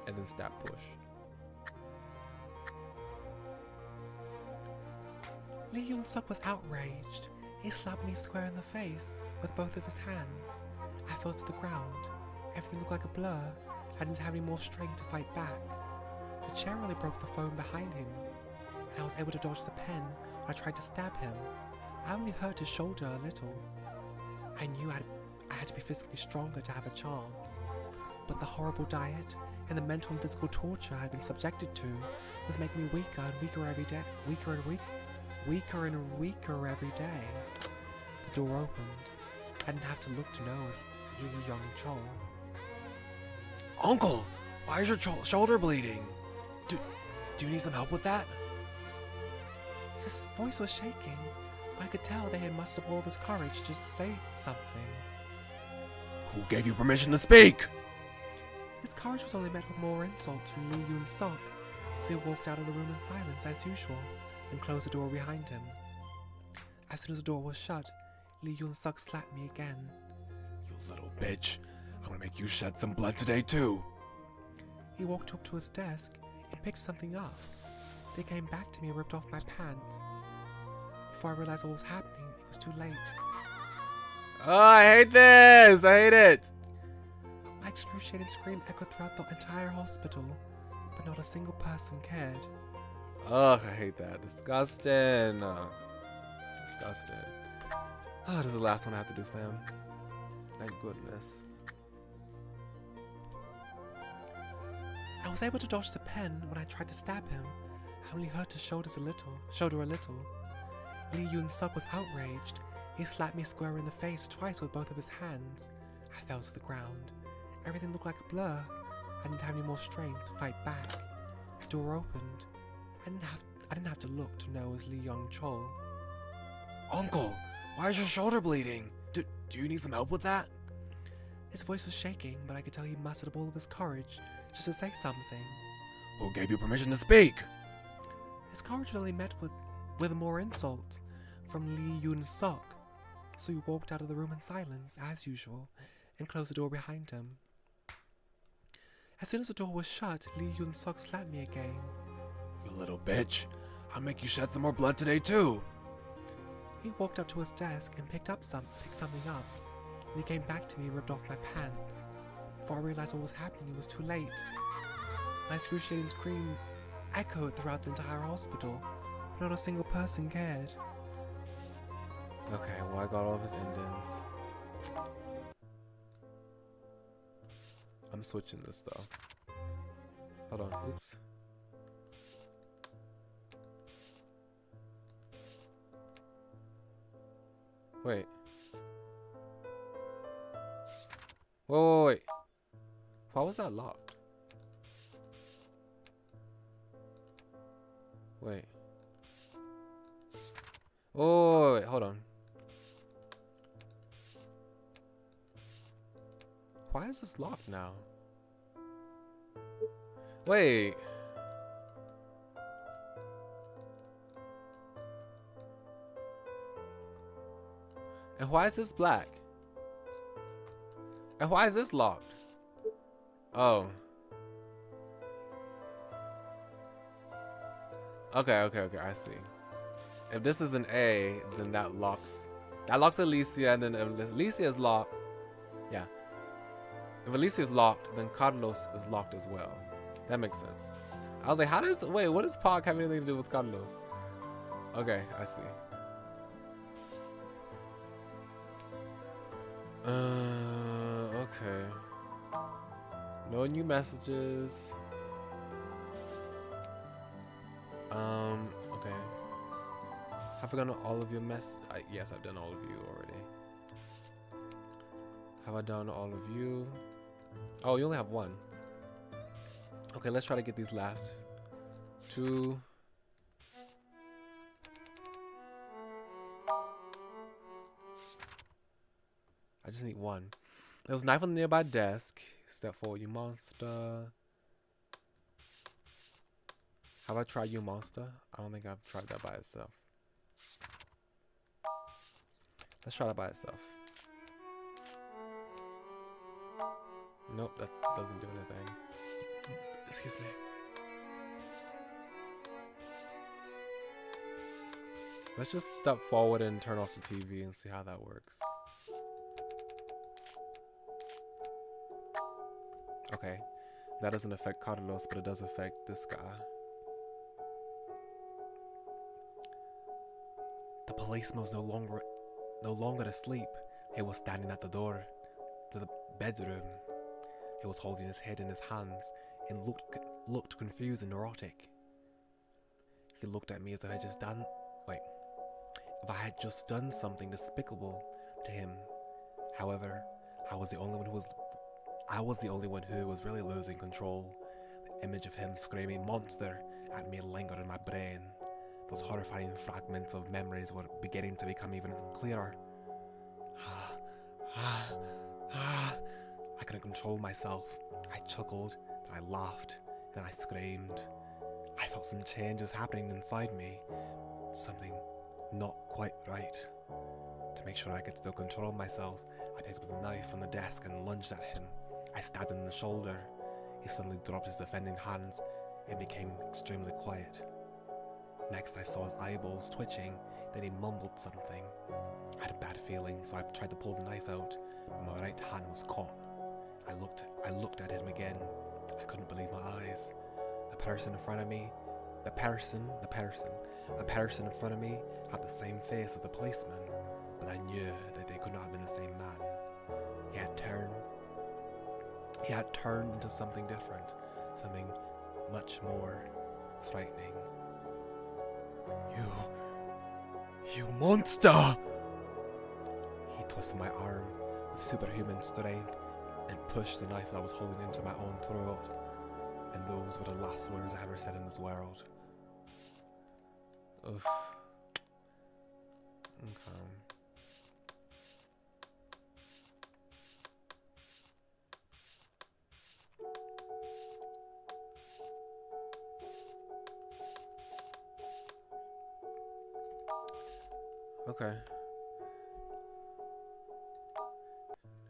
And then stab, push. Lee Yun-suk was outraged. He slapped me square in the face with both of his hands. I fell to the ground. Everything looked like a blur. I didn't have any more strength to fight back. The chair really broke the foam behind him, and I was able to dodge the pen when I tried to stab him. I only hurt his shoulder a little. I knew I had to be physically stronger to have a chance. But the horrible diet and the mental and physical torture I had been subjected to was making me weaker and weaker every day. Weaker and weaker every day. The door opened. I didn't have to look to know it was really young Chol. Uncle, why is your shoulder bleeding? Do you need some help with that? His voice was shaking, but I could tell that he had mustered all of his courage to just say something. Who gave you permission to speak? His courage was only met with more insults from Lee Yoon-suk, so he walked out of the room in silence as usual and closed the door behind him. As soon as the door was shut, Lee Yoon-suk slapped me again. You little bitch, I'm gonna make you shed some blood today too. He walked up to his desk and picked something up. They came back to me and ripped off my pants. Before I realized what was happening, it was too late. Oh, I hate this! I hate it! My excruciating scream echoed throughout the entire hospital, but not a single person cared. Ugh, I hate that. Disgusting. Disgusting. Oh, this is the last one I have to do, fam. Thank goodness. I was able to dodge the pen when I tried to stab him. I only hurt his shoulder a little. Lee Yoon-suk was outraged. He slapped me square in the face twice with both of his hands. I fell to the ground. Everything looked like a blur. I didn't have any more strength to fight back. The door opened. I didn't have to look to know it was Lee Young-chol. Uncle, why is your shoulder bleeding? Do you need some help with that? His voice was shaking, but I could tell he mustered up all of his courage just to say something. Who gave you permission to speak? His courage was only met with more insults from Lee Yoon-suk, so he walked out of the room in silence, as usual, and closed the door behind him. As soon as the door was shut, Lee Yoon-suk slapped me again. You little bitch, I'll make you shed some more blood today too. He walked up to his desk and picked something up. And he came back to me and ripped off my pants. Before I realized what was happening, it was too late. My excruciating scream echoed throughout the entire hospital, but not a single person cared. Okay, well, I got all of his endings. I'm switching this though. Hold on, oops. Wait. Wait. Why was that locked? Wait. Oh, wait, hold on. Why is this locked now? Wait. And why is this black? And why is this locked? Oh. Okay, I see. If this is an A, then that locks Alicia, and then if Alicia is locked, yeah. If Alicia is locked, then Carlos is locked as well. That makes sense. I was like, what does Pog have anything to do with Carlos? Okay, I see. Okay. No new messages. Okay. Have I done all of your yes, I've done all of you already. Have I done all of you? Oh, you only have one. Okay, let's try to get these last two. I just need one. There was a knife on the nearby desk. Step forward, you monster. Have I tried you monster? I don't think I've tried that by itself. Let's try that by itself. Nope, that doesn't do anything. Excuse me. Let's just step forward and turn off the TV and see how that works. Okay, that doesn't affect Carlos, but it does affect this guy. The policeman was no longer asleep. He was standing at the door to the bedroom. He was holding his head in his hands and looked confused and neurotic. He looked at me as if I had just done something despicable to him. However, I was the only one who was really losing control. The image of him screaming "monster" at me lingered in my brain. Those horrifying fragments of memories were beginning to become even clearer. I couldn't control myself. I chuckled, then I laughed, then I screamed. I felt some changes happening inside me. Something not quite right. To make sure I could still control myself, I picked up the knife from the desk and lunged at him. I stabbed him in the shoulder. He suddenly dropped his defending hands and became extremely quiet. Next, I saw his eyeballs twitching, then he mumbled something. I had a bad feeling, so I tried to pull the knife out, but my right hand was caught. I looked at him again. I couldn't believe my eyes. The person in front of me had the same face as the policeman, but I knew that they could not have been the same man. He had turned into something different, something much more frightening. You monster! He twisted my arm with superhuman strength and pushed the knife that I was holding into my own throat. And those were the last words I ever said in this world. Oof. Okay.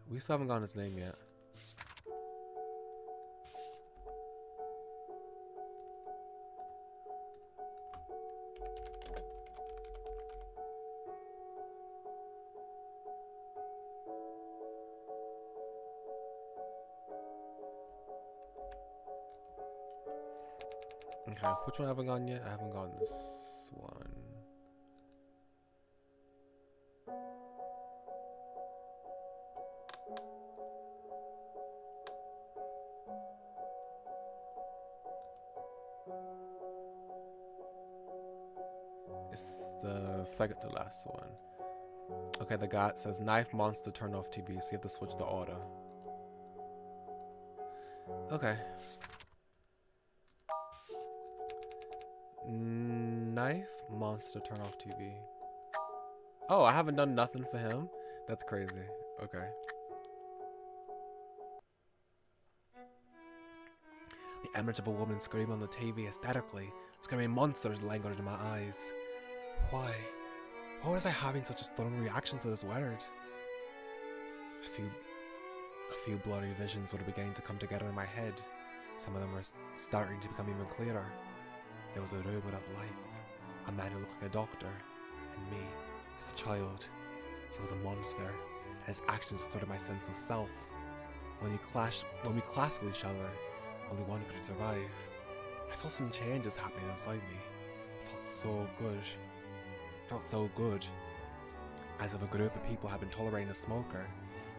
We still haven't gotten his name yet. Okay, which one haven't gone yet? I haven't gotten this one. It's the second to last one. Okay, the guy says knife monster turn off TV, so you have to switch the order. Okay. Knife monster turn off TV. Oh, I haven't done nothing for him? That's crazy. Okay. The image of a woman screaming on the TV hysterically, screaming monsters lingered in my eyes. Why? Why was I having such a strong reaction to this word? A few blurry visions were beginning to come together in my head. Some of them were starting to become even clearer. There was a room without lights, a man who looked like a doctor, and me, as a child. He was a monster, and his actions thwarted my sense of self. When we clashed with each other, only one could survive. I felt some changes happening inside me. It felt so good. As if a group of people had been tolerating a smoker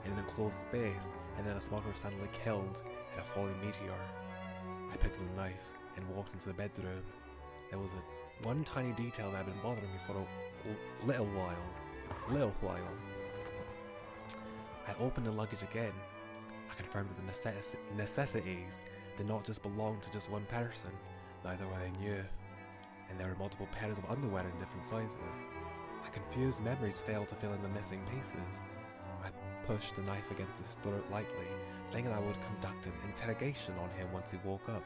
in an enclosed space, and then a smoker was suddenly killed in a falling meteor. I picked up the knife and walked into the bedroom. There was one tiny detail that had been bothering me for a little while. I opened the luggage again. I confirmed that the necessities did not just belong to just one person, neither were they new. And there were multiple pairs of underwear in different sizes. My confused memories failed to fill in the missing pieces. I pushed the knife against his throat lightly, thinking I would conduct an interrogation on him once he woke up.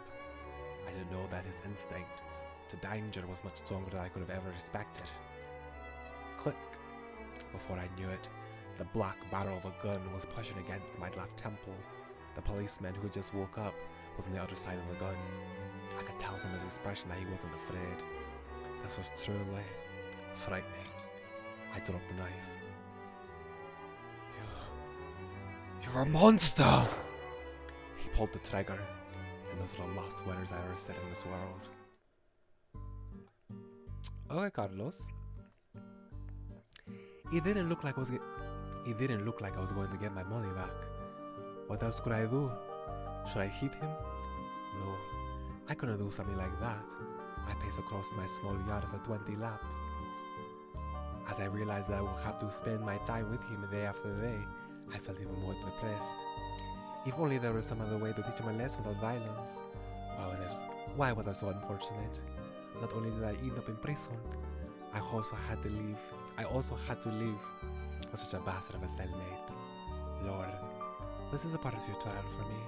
I didn't know that his instinct to danger was much stronger than I could have ever expected. Click. Before I knew it, the black barrel of a gun was pushing against my left temple. The policeman who had just woke up was on the other side of the gun. I could tell from his expression that he wasn't afraid. This was truly frightening. I dropped the knife. You're a monster! He pulled the trigger, and those are the last words I ever said in this world. Okay, Carlos. It didn't look like I was going to get my money back. What else could I do? Should I hit him? No, I couldn't do something like that. I paced across my small yard for 20 laps. As I realized that I would have to spend my time with him day after day, I felt even more depressed. If only there was some other way to teach him a lesson without violence. Why was I so unfortunate? Not only did I end up in prison, I also had to live with such a bastard of a cellmate. Lord, this is a part of your trial for me.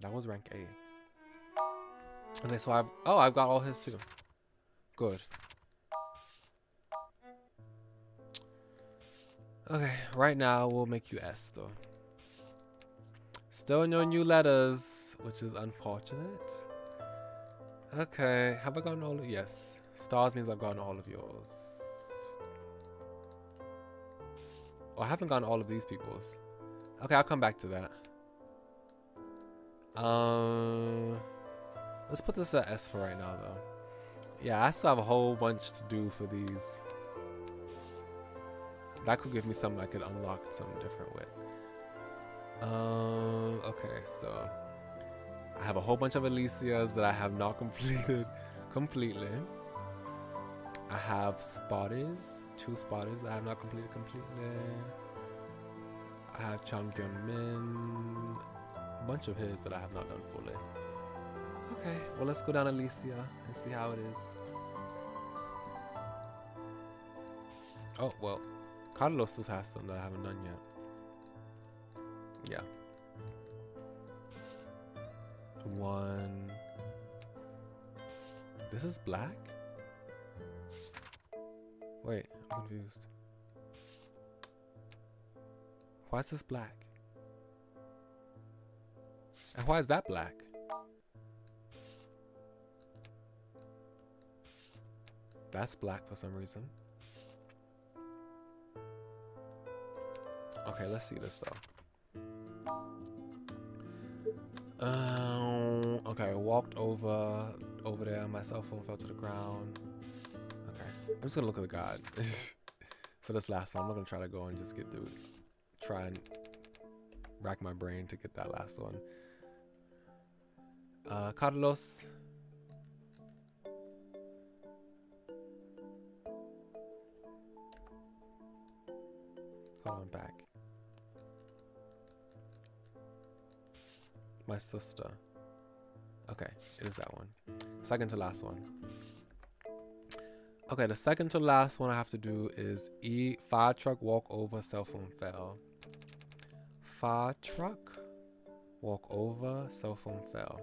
That was rank 8. Okay, so I've got all his too. Good. Okay, right now we'll make you S though. Still no new letters, which is unfortunate. Okay, have I gotten all of yes. Stars means I've gotten all of yours. Oh, I haven't gotten all of these people's. Okay, I'll come back to that. Let's put this at S for right now though. Yeah, I still have a whole bunch to do for these. That could give me something I could unlock something different with. Okay, so I have a whole bunch of Alicias that I have not completed completely. I have spotters, 2 spotters that I have not completed completely. I have Changyeon Min, a bunch of his that I have not done fully. Okay, well let's go down Alicia and see how it is. Oh, well, Carlos still has some that I haven't done yet. Yeah. 1. This is black? Wait, I'm confused. Why is this black? And why is that black? That's black for some reason. Okay, let's see this though. Okay, I walked over there. My cell phone fell to the ground. Okay, I'm just gonna look at the guide for this last one. I'm not gonna try to go and just get through. Try and rack my brain to get that last one. Carlos. Hold on back. My sister. Okay, it is that one. Second to last one. Okay, the second to last one I have to do is E. Fire truck walk over, cell phone fell. Fire truck walk over, cell phone fell.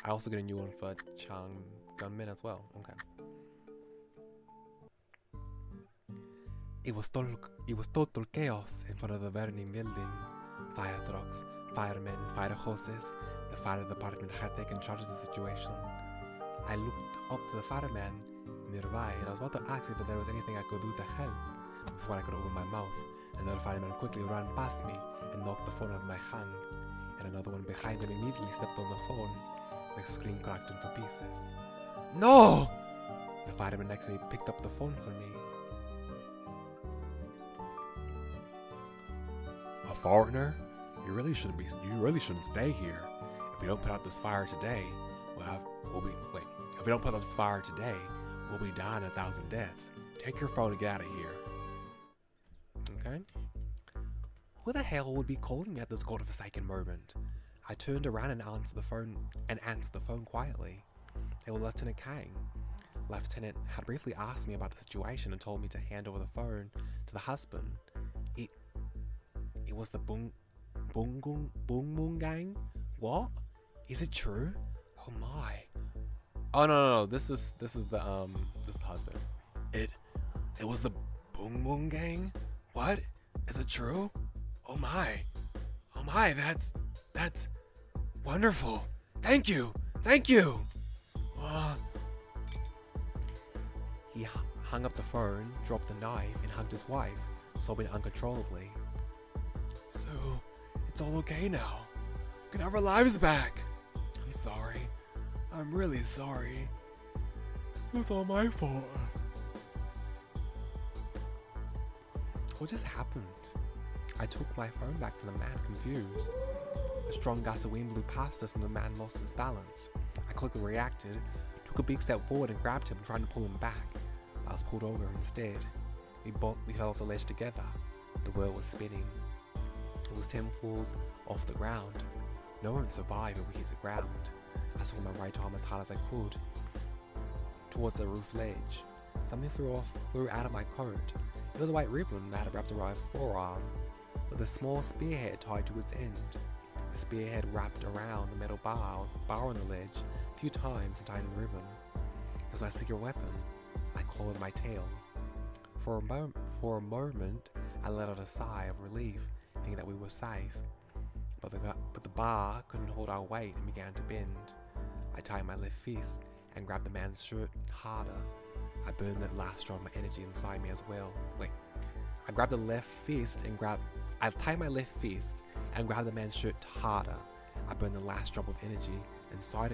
I also get a new one for Chang Gunmin as well. Okay. It was total chaos in front of the burning building. Fire trucks, firemen, fire hoses. The fire department had taken charge of the situation. I looked up to the fireman nearby and I was about to ask if there was anything I could do to help before I could open my mouth. Another fireman quickly ran past me and knocked the phone out of my hand, and another one behind him immediately stepped on the phone. The screen cracked into pieces. No! The fireman next to me picked up the phone for me. A foreigner? You really shouldn't stay here. If we don't put out this fire today, if we don't put out this fire today, we'll be dying 1,000 deaths. Take your phone and get out of here. Okay. Who the hell would be calling me at this godforsaken moment? I turned around and answered the phone quietly. It was Lieutenant Kang. Lieutenant had briefly asked me about the situation and told me to hand over the phone to the husband. It was the Boom gang? What? Is it true? Oh my. Oh no. This is the husband. It was the Boom gang? What? Is it true? Oh my. That's wonderful. Thank you. He hung up the phone, dropped the knife, and hugged his wife, sobbing uncontrollably. So, it's all okay now. We can have our lives back. I'm sorry. I'm really sorry. It was all my fault. What just happened? I took my phone back from the man, confused. A strong gust of wind blew past us and the man lost his balance. I quickly reacted, took a big step forward and grabbed him, trying to pull him back. I was pulled over instead. We fell off the ledge together. The world was spinning. It was 10 floors off the ground. No one survived if we hit the ground. I swung my right arm as hard as I could towards the roof ledge. Something flew out of my coat. It was a white ribbon that had wrapped around my forearm, with a small spearhead tied to its end. The spearhead wrapped around the metal bar on the ledge a few times and tied in the ribbon. It was my secret weapon. I called it my tail. For a moment, I let out a sigh of relief, thinking that we were safe. But the bar couldn't hold our weight and began to bend. I tied my left fist and grabbed the man's shirt harder. I burned that last drop of my energy inside me as well. I tied my left fist and grabbed the man's shirt harder. I burned the last drop of energy inside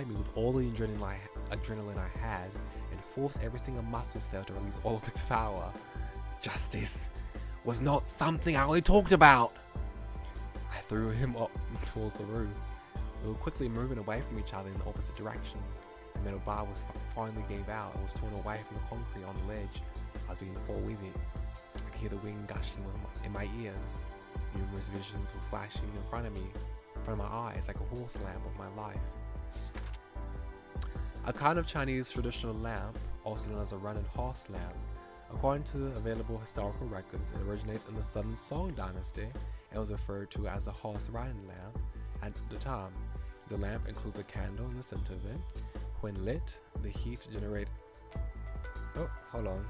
me with all the adrenaline I had, and forced every single muscle cell to release all of its power. Justice was not something I only talked about. I threw him up towards the roof. We were quickly moving away from each other in opposite directions. The metal bar finally gave out and was torn away from the concrete on the ledge. I was beginning to fall with it. I could hear the wind gushing in my ears. Numerous visions were flashing in front of my eyes like a horse lamp of my life. A kind of Chinese traditional lamp, also known as a running horse lamp. According to available historical records, it originates in the Southern Song dynasty and was referred to as a horse riding lamp at the time. The lamp includes a candle in the center of it. When lit, the heat generated... Oh, hold on.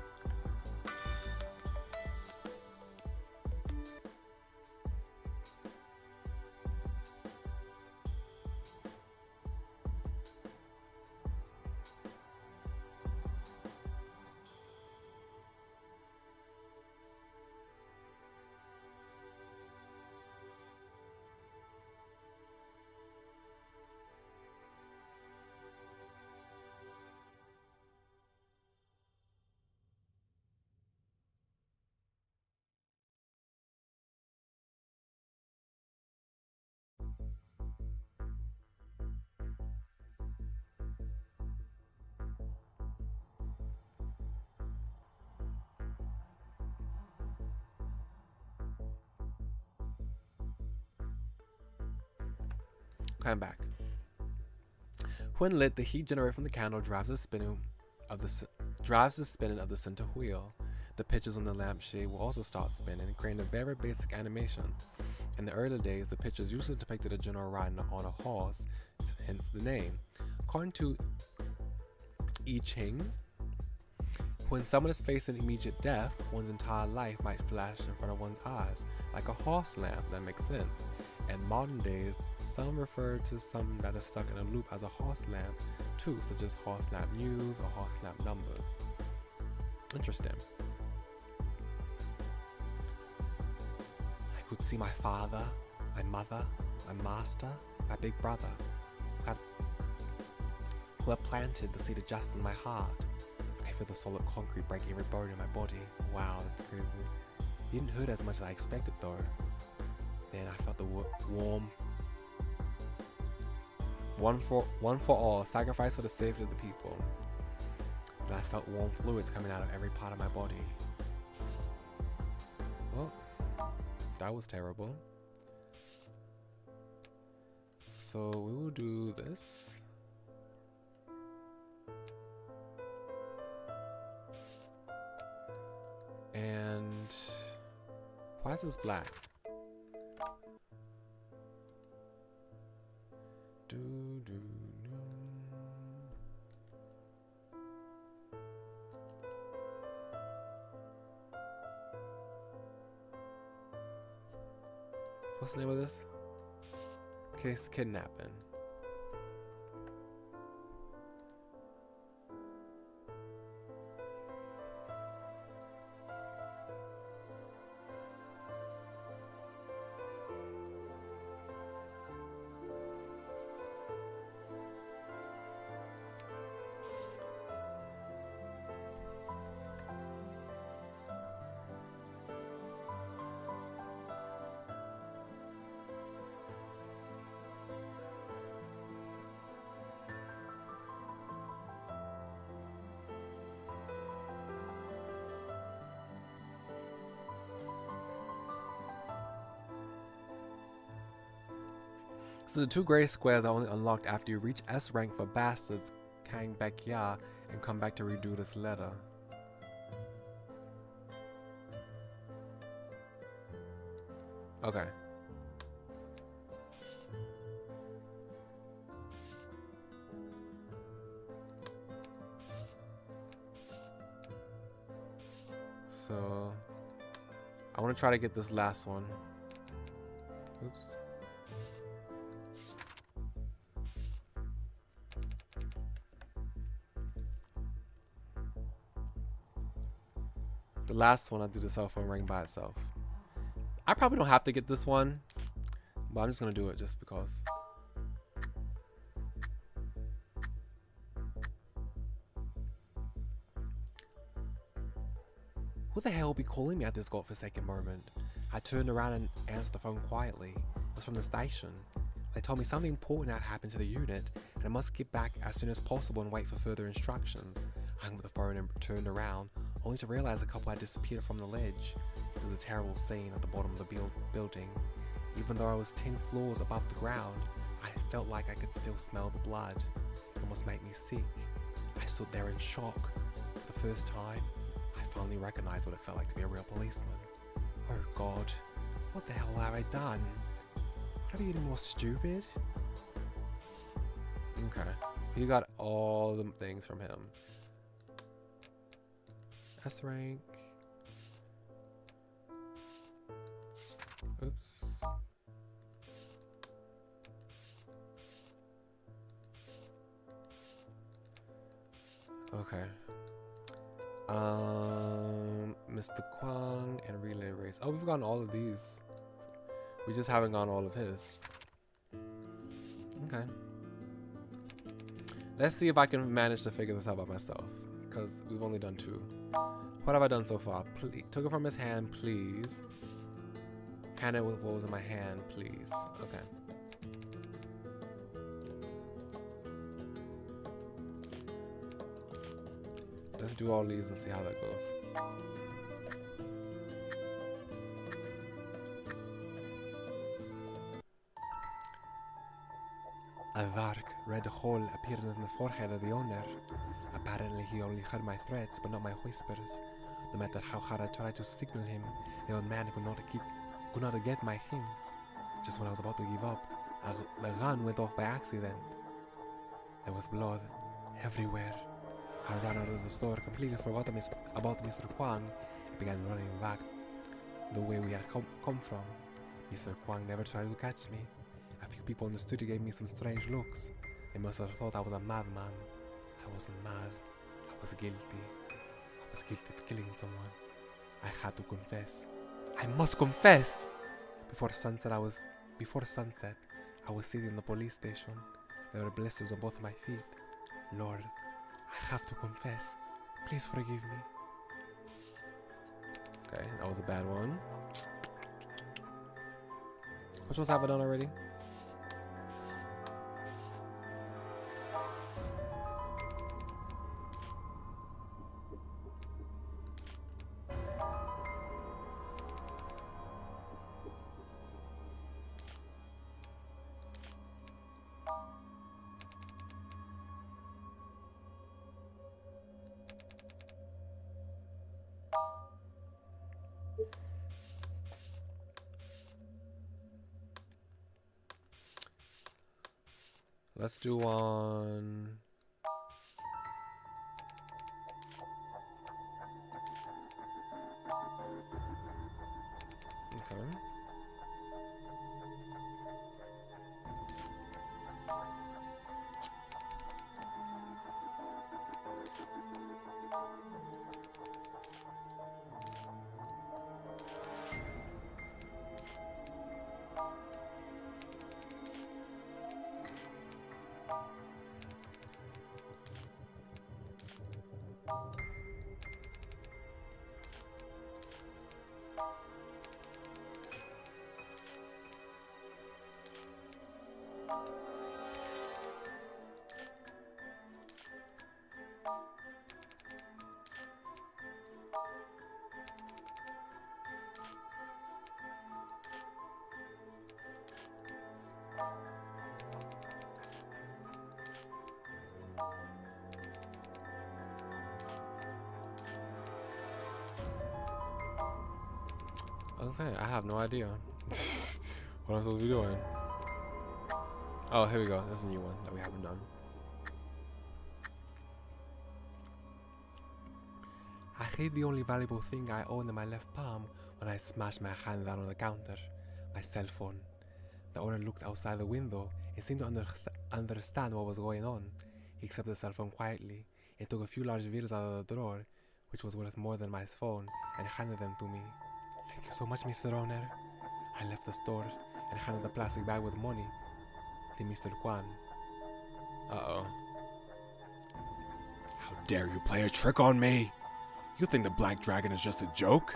Come back. When lit, the heat generated from the candle drives the spinning of the center wheel. The pictures on the lampshade will also start spinning, creating a very basic animation. In the early days, the pictures usually depicted a general riding on a horse, hence the name. According to I Ching, when someone is facing immediate death, one's entire life might flash in front of one's eyes, like a horse lamp. That makes sense. In modern days, some refer to something that is stuck in a loop as a horse lamp too, such as horse lamp news or horse lamp numbers. Interesting. I could see my father, my mother, my master, my big brother, who had planted the seed of justice in my heart. I feel the solid concrete break every bone in my body. Wow, that's crazy. It didn't hurt as much as I expected though. Then I felt the warm, one for all, sacrifice for the safety of the people. Then I felt warm fluids coming out of every part of my body. Well, that was terrible. So we will do this. And why is this black? What's the name of this? Case kidnapping. So the 2 gray squares are only unlocked after you reach S rank for bastards, Kang back ya, and come back to redo this letter. Okay. So I want to try to get this last one. Oops. The last one, I'll do the cell phone ring by itself. I probably don't have to get this one, but I'm just gonna do it just because. Who the hell will be calling me at this godforsaken moment? I turned around and answered the phone quietly. It was from the station. They told me something important had happened to the unit, and I must get back as soon as possible and wait for further instructions. I hung up the phone and turned around, only to realize a couple had disappeared from the ledge. It was a terrible scene at the bottom of the building. Even though I was 10 floors above the ground, I felt like I could still smell the blood. It almost made me sick. I stood there in shock. For the first time, I finally recognized what it felt like to be a real policeman. Oh God, what the hell have I done? Are you getting more stupid? Okay, you got all the things from him. S rank. Oops. Okay. Mr. Kwang and relay race. Oh, we've gotten all of these. We just haven't gotten all of his. Okay. Let's see if I can manage to figure this out by myself, because we've only done 2. What have I done so far? Took it from his hand, please. Hand it with what was in my hand, please. Okay. Let's do all these and see how that goes. A dark red hole appeared in the forehead of the owner. Apparently he only heard my threats but not my whispers. No matter how hard I tried to signal him, the old man could not get my hints. Just when I was about to give up, the gun went off by accident. There was blood everywhere. I ran out of the store, completely forgot about Mr. Kwang, and began running back the way we had come from. Mr. Kwang never tried to catch me. A few people in the studio gave me some strange looks. They must have thought I was a madman. I wasn't mad. I was guilty. I was guilty of killing someone. I had to confess. I must confess! Before sunset, I was sitting in the police station. There were blisters on both my feet. Lord, I have to confess. Please forgive me. Okay, that was a bad one. Which ones have I done already? Let's do one. Okay. Okay, I have no idea. What I'm supposed to be doing. Oh, here we go. This is a new one that we haven't done. I hid the only valuable thing I own in my left palm when I smashed my hand down on the counter. My cell phone. The owner looked outside the window and seemed to understand what was going on. He accepted the cell phone quietly and took a few large bills out of the drawer, which was worth more than my phone, and handed them to me. Thank you so much, Mr. Owner. I left the store and handed the plastic bag with money to Mr. Kwan. Uh-oh. How dare you play a trick on me? You think the Black Dragon is just a joke?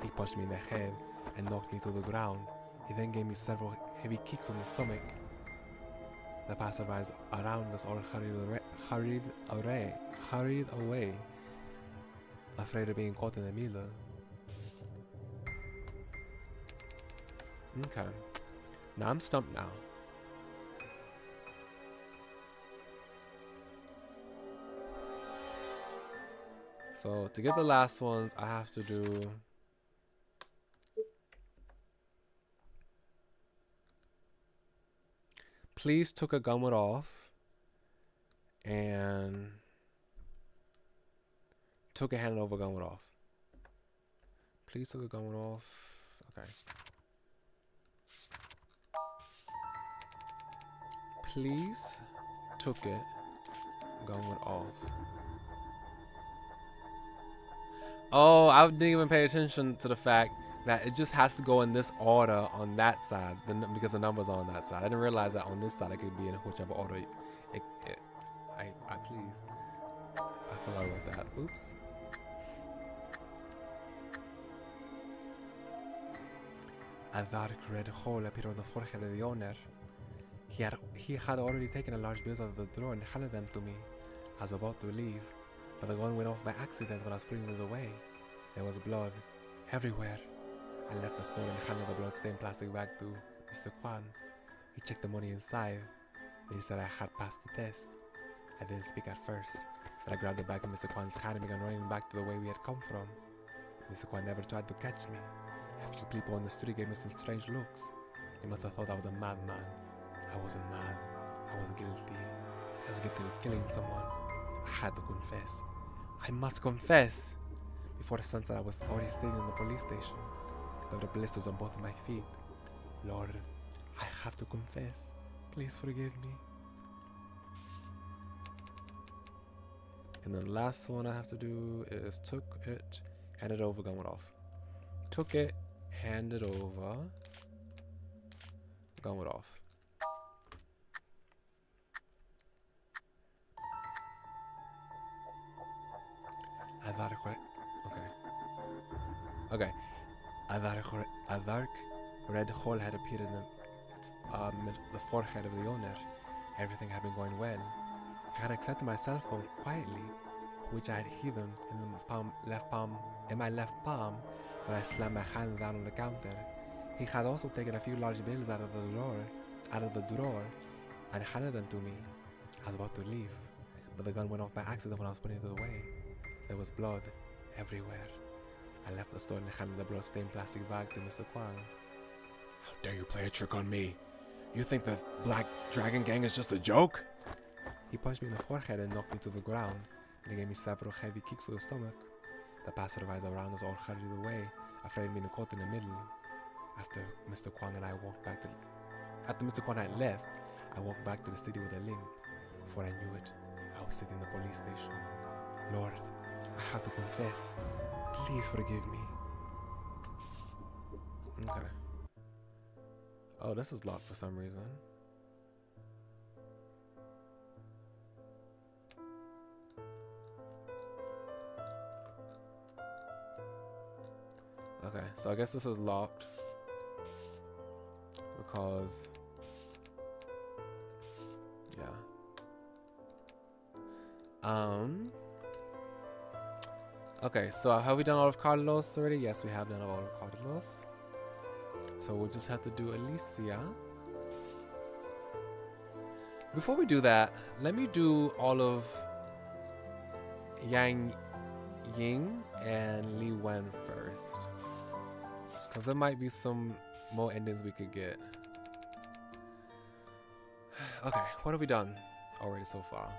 He punched me in the head and knocked me to the ground. He then gave me several heavy kicks on the stomach. The passersby around us all hurried away, afraid of being caught in the middle. Okay. Now I'm stumped now. So to get the last ones, I have to do... Please took a gummet off and took a hand over gummet off. Please took a gummet off. Okay. Please took it gummet off. Oh, I didn't even pay attention to the fact that it just has to go in this order on that side because the numbers are on that side. I didn't realize that on this side it could be in whichever order I please. I forgot about that. Oops. A dark red hole appeared on the forehead of the owner. He had already taken a large bill out of the drawer and handed them to me. I was about to leave, but the gun went off by accident when I was putting it away. There was blood everywhere. I left the store and handed the blood-stained plastic bag to Mr. Kwan. He checked the money inside. Then he said I had passed the test. I didn't speak at first, but I grabbed the bag in Mr. Kwan's hand and began running back to the way we had come from. Mr. Kwan never tried to catch me. A few people on the street gave me some strange looks. They must have thought I was a madman. I wasn't mad. I was guilty. I was guilty of killing someone. I had to confess. I must confess! Before sunset, I was already staying in the police station. There were blisters on both of my feet. Lord, I have to confess. Please forgive me. And the last one I have to do is took it, hand it over, gun went off. Took it, hand it over, gun went off. A dark red hole had appeared in the forehead of the owner. Everything had been going well. I had accepted my cell phone quietly, which I had hidden in my left palm when I slammed my hand down on the counter. He had also taken a few large bills out of the drawer and handed them to me. I was about to leave, but the gun went off by accident when I was putting it away. There was blood everywhere. I left the store and handed the blood-stained plastic bag to Mr. Kwan. How dare you play a trick on me? You think the Black Dragon Gang is just a joke? He punched me in the forehead and knocked me to the ground, and he gave me several heavy kicks to the stomach. The passersby around us all hurried away, afraid of being caught in the middle. After Mr. Kwan had left, I walked back to the city with a limp. Before I knew it, I was sitting in the police station. Lord, I have to confess. Please forgive me. Okay. Oh, this is locked for some reason. Okay, so I guess this is locked because, yeah. Okay, so have we done all of Carlos already? Yes, we have done all of Carlos. So we'll just have to do Alicia. Before we do that, let me do all of Yang Ying and Li Wen first. Because there might be some more endings we could get. Okay, what have we done already so far?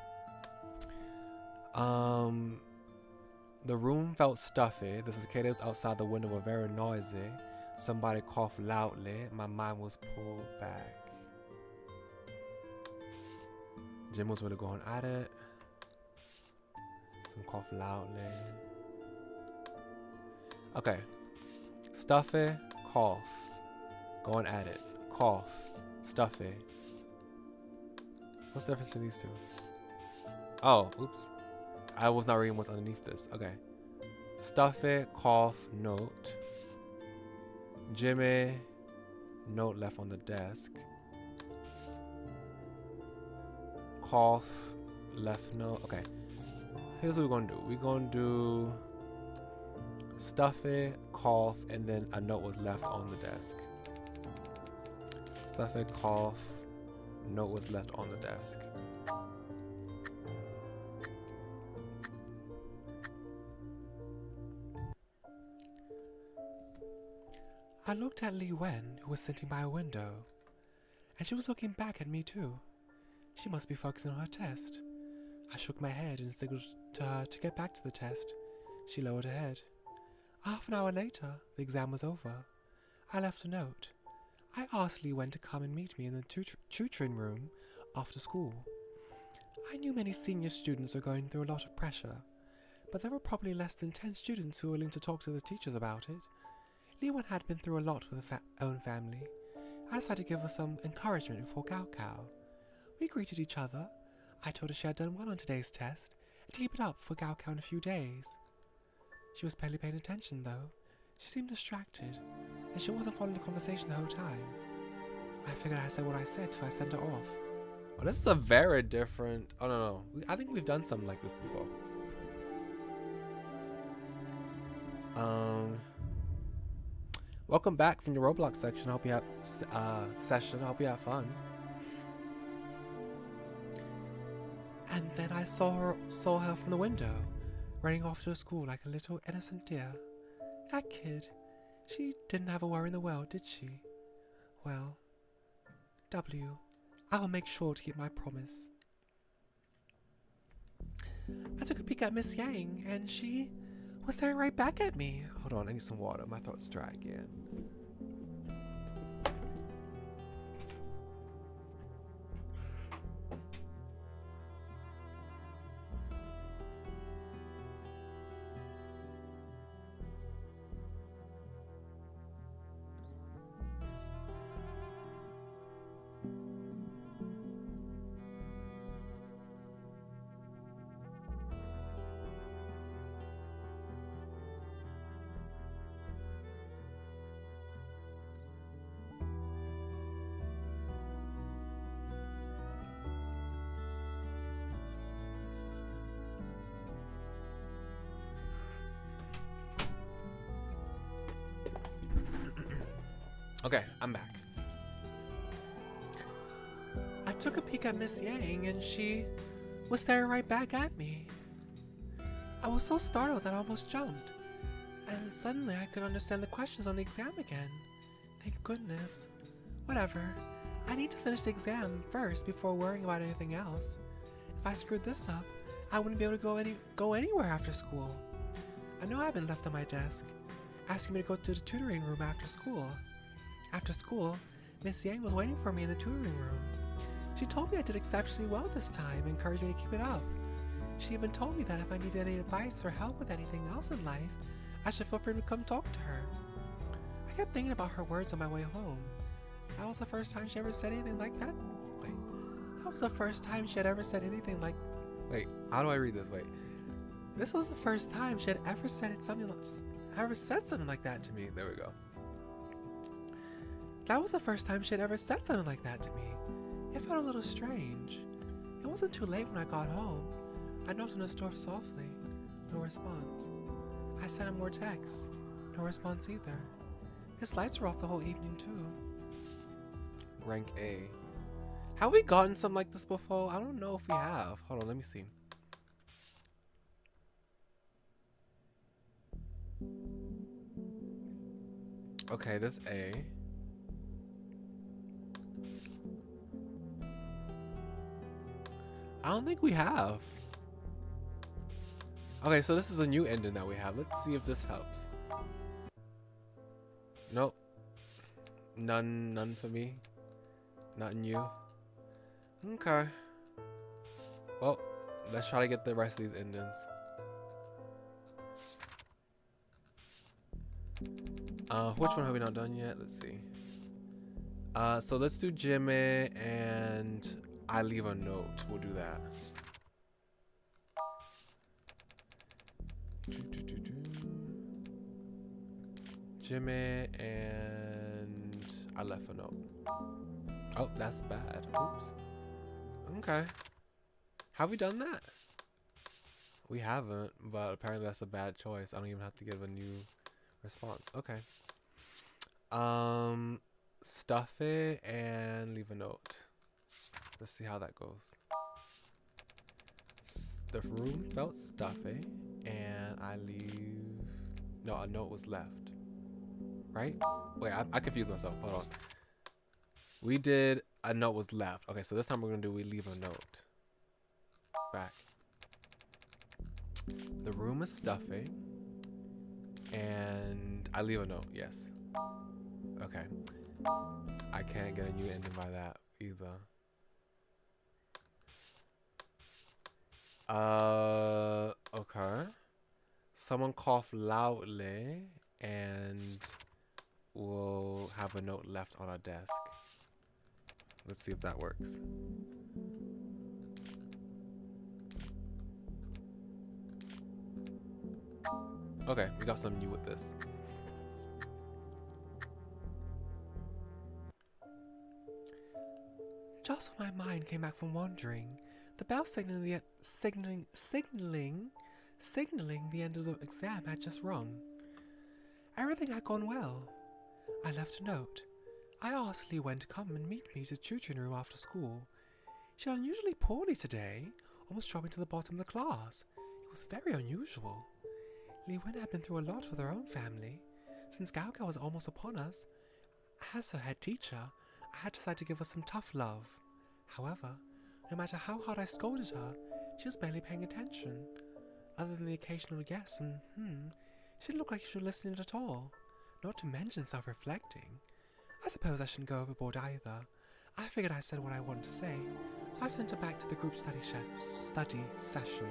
The room felt stuffy. The cicadas outside the window were very noisy. Somebody coughed loudly. My mind was pulled back. Jim was really going at it. Some cough loudly. Okay. Stuffy, cough. Going at it. Cough. Stuffy. What's the difference in these two? Oh, oops. I was not reading what's underneath this. Okay. Stuffy, cough, note. Jimmy, note left on the desk. Cough, left note. Okay. Here's what we're gonna do. We're gonna do stuffy, cough, and then a note was left on the desk. Stuffy, cough, note was left on the desk. I looked at Li Wen, who was sitting by a window, and she was looking back at me too. She must be focusing on her test. I shook my head and signaled to her to get back to the test. She lowered her head. Half an hour later, the exam was over. I left a note. I asked Li Wen to come and meet me in the tutoring room after school. I knew many senior students were going through a lot of pressure, but there were probably less than 10 students who were willing to talk to the teachers about it. Li Wen had been through a lot with her own family. I decided to give her some encouragement before Gao Kao. We greeted each other. I told her she had done well on today's test and to keep it up for Gao Kao in a few days. She was barely paying attention though. She seemed distracted, and she wasn't following the conversation the whole time. I figured I said what I said, so I sent her off. Oh, this is a very different... Oh, no. I think we've done something like this before. Welcome back from your Roblox section. I hope you have session. I hope you have fun. And then I saw her from the window, running off to school like a little innocent deer. That kid, she didn't have a worry in the world, did she? Well, I will make sure to keep my promise. I took a peek at Miss Yang, and she was staring right back at me. Hold on, I need some water. My throat's dry again. Okay, I'm back. I took a peek at Miss Yang, and she was staring right back at me. I was so startled that I almost jumped, and suddenly I could understand the questions on the exam again. Thank goodness. Whatever. I need to finish the exam first before worrying about anything else. If I screwed this up, I wouldn't be able to go anywhere after school. I know I've been left on my desk, asking me to go to the tutoring room after school. After school, Miss Yang was waiting for me in the tutoring room. She told me I did exceptionally well this time and encouraged me to keep it up. She even told me that if I needed any advice or help with anything else in life, I should feel free to come talk to her. I kept thinking about her words on my way home. That was the first time she ever said anything like that. That was the first time she had ever said anything like... Wait, how do I read this? Wait. This was the first time she had ever said something like that to me. There we go. That was the first time she had ever said something like that to me. It felt a little strange. It wasn't too late when I got home. I knocked on the door softly. No response. I sent him more texts. No response either. His lights were off the whole evening too. Rank A. Have we gotten something like this before? I don't know if we have. Hold on, let me see. Okay, this A. I don't think we have. Okay, so this is a new ending that we have. Let's see if this helps. Nope. None for me. Nothing new. Okay. Well, let's try to get the rest of these endings. Which one have we not done yet? Let's see. So let's do Jimmy and I leave a note. We'll do that. Jimmy and I left a note. Oh, that's bad. Oops. Okay. Have we done that? We haven't, but apparently that's a bad choice. I don't even have to give a new response. Okay. Stuff it and leave a note. Let's see how that goes. The room felt stuffy and I leave. No, a note was left. Right? Wait, I confused myself. Hold on. We did a note was left. Okay, so this time we're gonna do we leave a note. Back. The room is stuffy and I leave a note. Yes. Okay. I can't get a new ending by that either. Okay. Someone cough loudly and we'll have a note left on our desk. Let's see if that works. Okay, we got something new with this. Just when my mind came back from wandering, the bell signaling the end of the exam had just rung. Everything had gone well. I left a note. I asked Lee when to come and meet me to the tutoring room after school. She did unusually poorly today, almost dropping to the bottom of the class. It was very unusual. Lee Wen had been through a lot with her own family. Since Gao Gao was almost upon us, as her head teacher, I had decided to give her some tough love. However, no matter how hard I scolded her, she was barely paying attention. Other than the occasional yes and she didn't look like she was listening at all, not to mention self-reflecting. I suppose I shouldn't go overboard either. I figured I said what I wanted to say, so I sent her back to the group study session.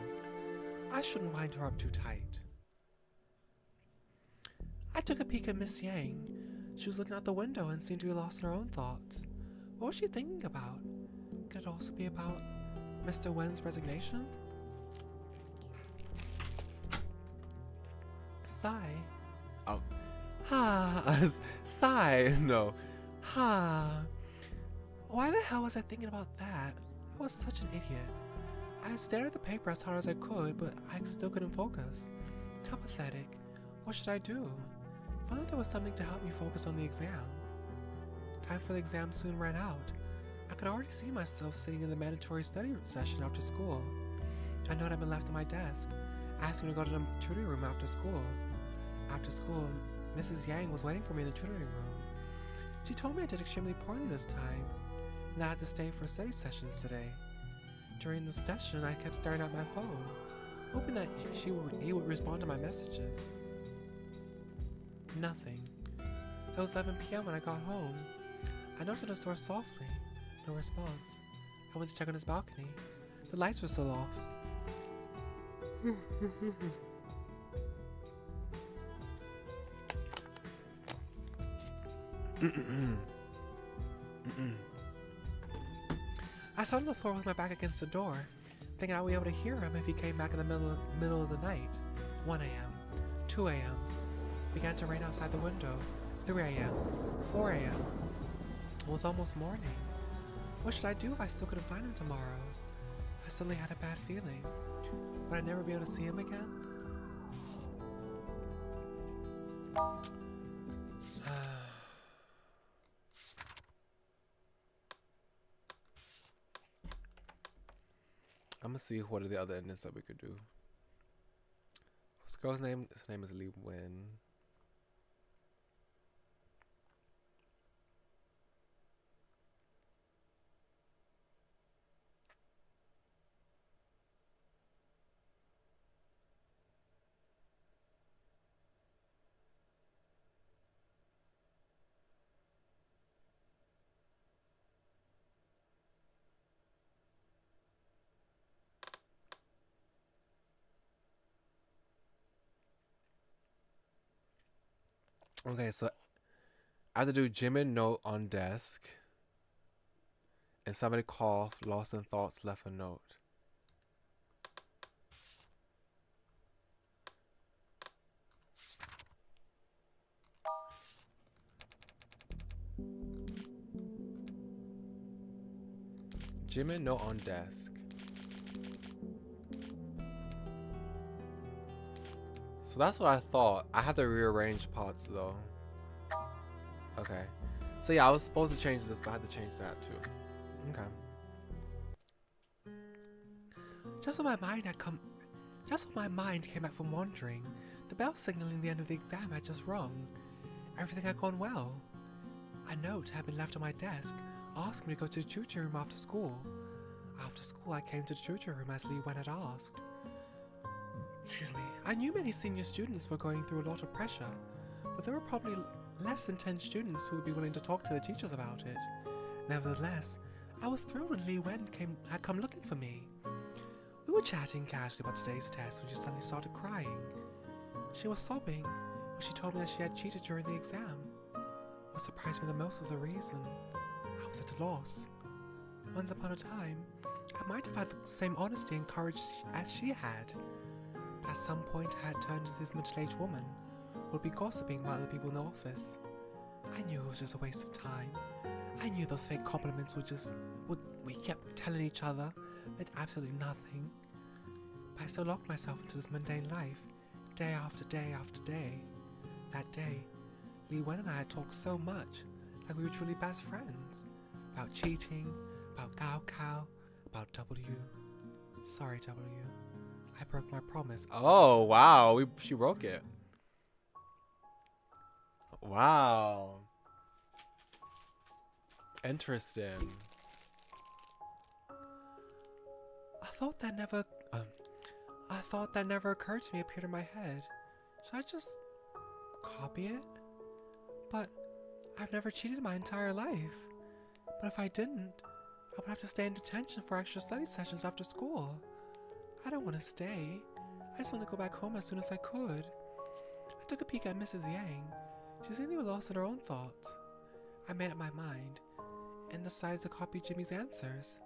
I shouldn't wind her up too tight. I took a peek at Miss Yang. She was looking out the window and seemed to be lost in her own thoughts. What was she thinking about? Could it also be about Mr. Wen's resignation? Sigh. Oh. Ha. Sigh. No. Ha. Why the hell was I thinking about that? I was such an idiot. I stared at the paper as hard as I could, but I still couldn't focus. How pathetic. What should I do? If only there was something to help me focus on the exam. Time for the exam soon ran out. I could already see myself sitting in the mandatory study session after school. I know I'd been left at my desk, asking me to go to the tutoring room after school. After school, Mrs. Yang was waiting for me in the tutoring room. She told me I did extremely poorly this time, and that I had to stay for study sessions today. During the session, I kept staring at my phone, hoping that he would respond to my messages. Nothing. It was 11 p.m. when I got home. I knocked on his door softly. No response. I went to check on his balcony. The lights were still off. I sat on the floor with my back against the door, thinking I would be able to hear him if he came back in the middle of the night. 1 a.m., 2 a.m. It began to rain outside the window. 3 a.m., 4 a.m. It was almost morning. What should I do if I still couldn't find him tomorrow? I suddenly had a bad feeling. Would I never be able to see him again? I'm gonna see what are the other endings that we could do. What's the girl's name? His name is Lee Wen. Okay, so I have to do Jimmy note on desk, and somebody coughed, lost in thoughts, left a note. Jimmy note on desk. So that's what I thought. I have to rearrange parts though. Okay. So yeah, I was supposed to change this, but I had to change that too. Okay. Just when my mind came back from wandering, the bell signaling the end of the exam had just rung. Everything had gone well. A note had been left on my desk, asking me to go to the tutor room after school. After school, I came to the tutor room as Lee Wen had asked. Excuse me. I knew many senior students were going through a lot of pressure, but there were probably less than 10 students who would be willing to talk to the teachers about it. Nevertheless, I was thrilled when Lee Wen had come looking for me. We were chatting casually about today's test when she suddenly started crying. She was sobbing when she told me that she had cheated during the exam. What surprised me the most was the reason. I was at a loss. Once upon a time, I might have had the same honesty and courage as she had. But at some point I had turned into this middle-aged woman who would be gossiping about other people in the office. I knew it was just a waste of time. I knew those fake compliments we kept telling each other meant absolutely nothing. But I still locked myself into this mundane life, day after day after day. That day, Lee Wen and I had talked so much, like we were truly best friends. About cheating, about Gao Kao, about W. Sorry, W. I broke my promise. Oh, wow. She broke it. Wow. Interesting. I thought that never occurred to me appeared in my head. Should I just copy it? But I've never cheated in my entire life. But if I didn't, I would have to stay in detention for extra study sessions after school. I don't want to stay. I just want to go back home as soon as I could. I took a peek at Mrs. Yang. She seemed to be lost in her own thoughts. I made up my mind and decided to copy Jimmy's answers.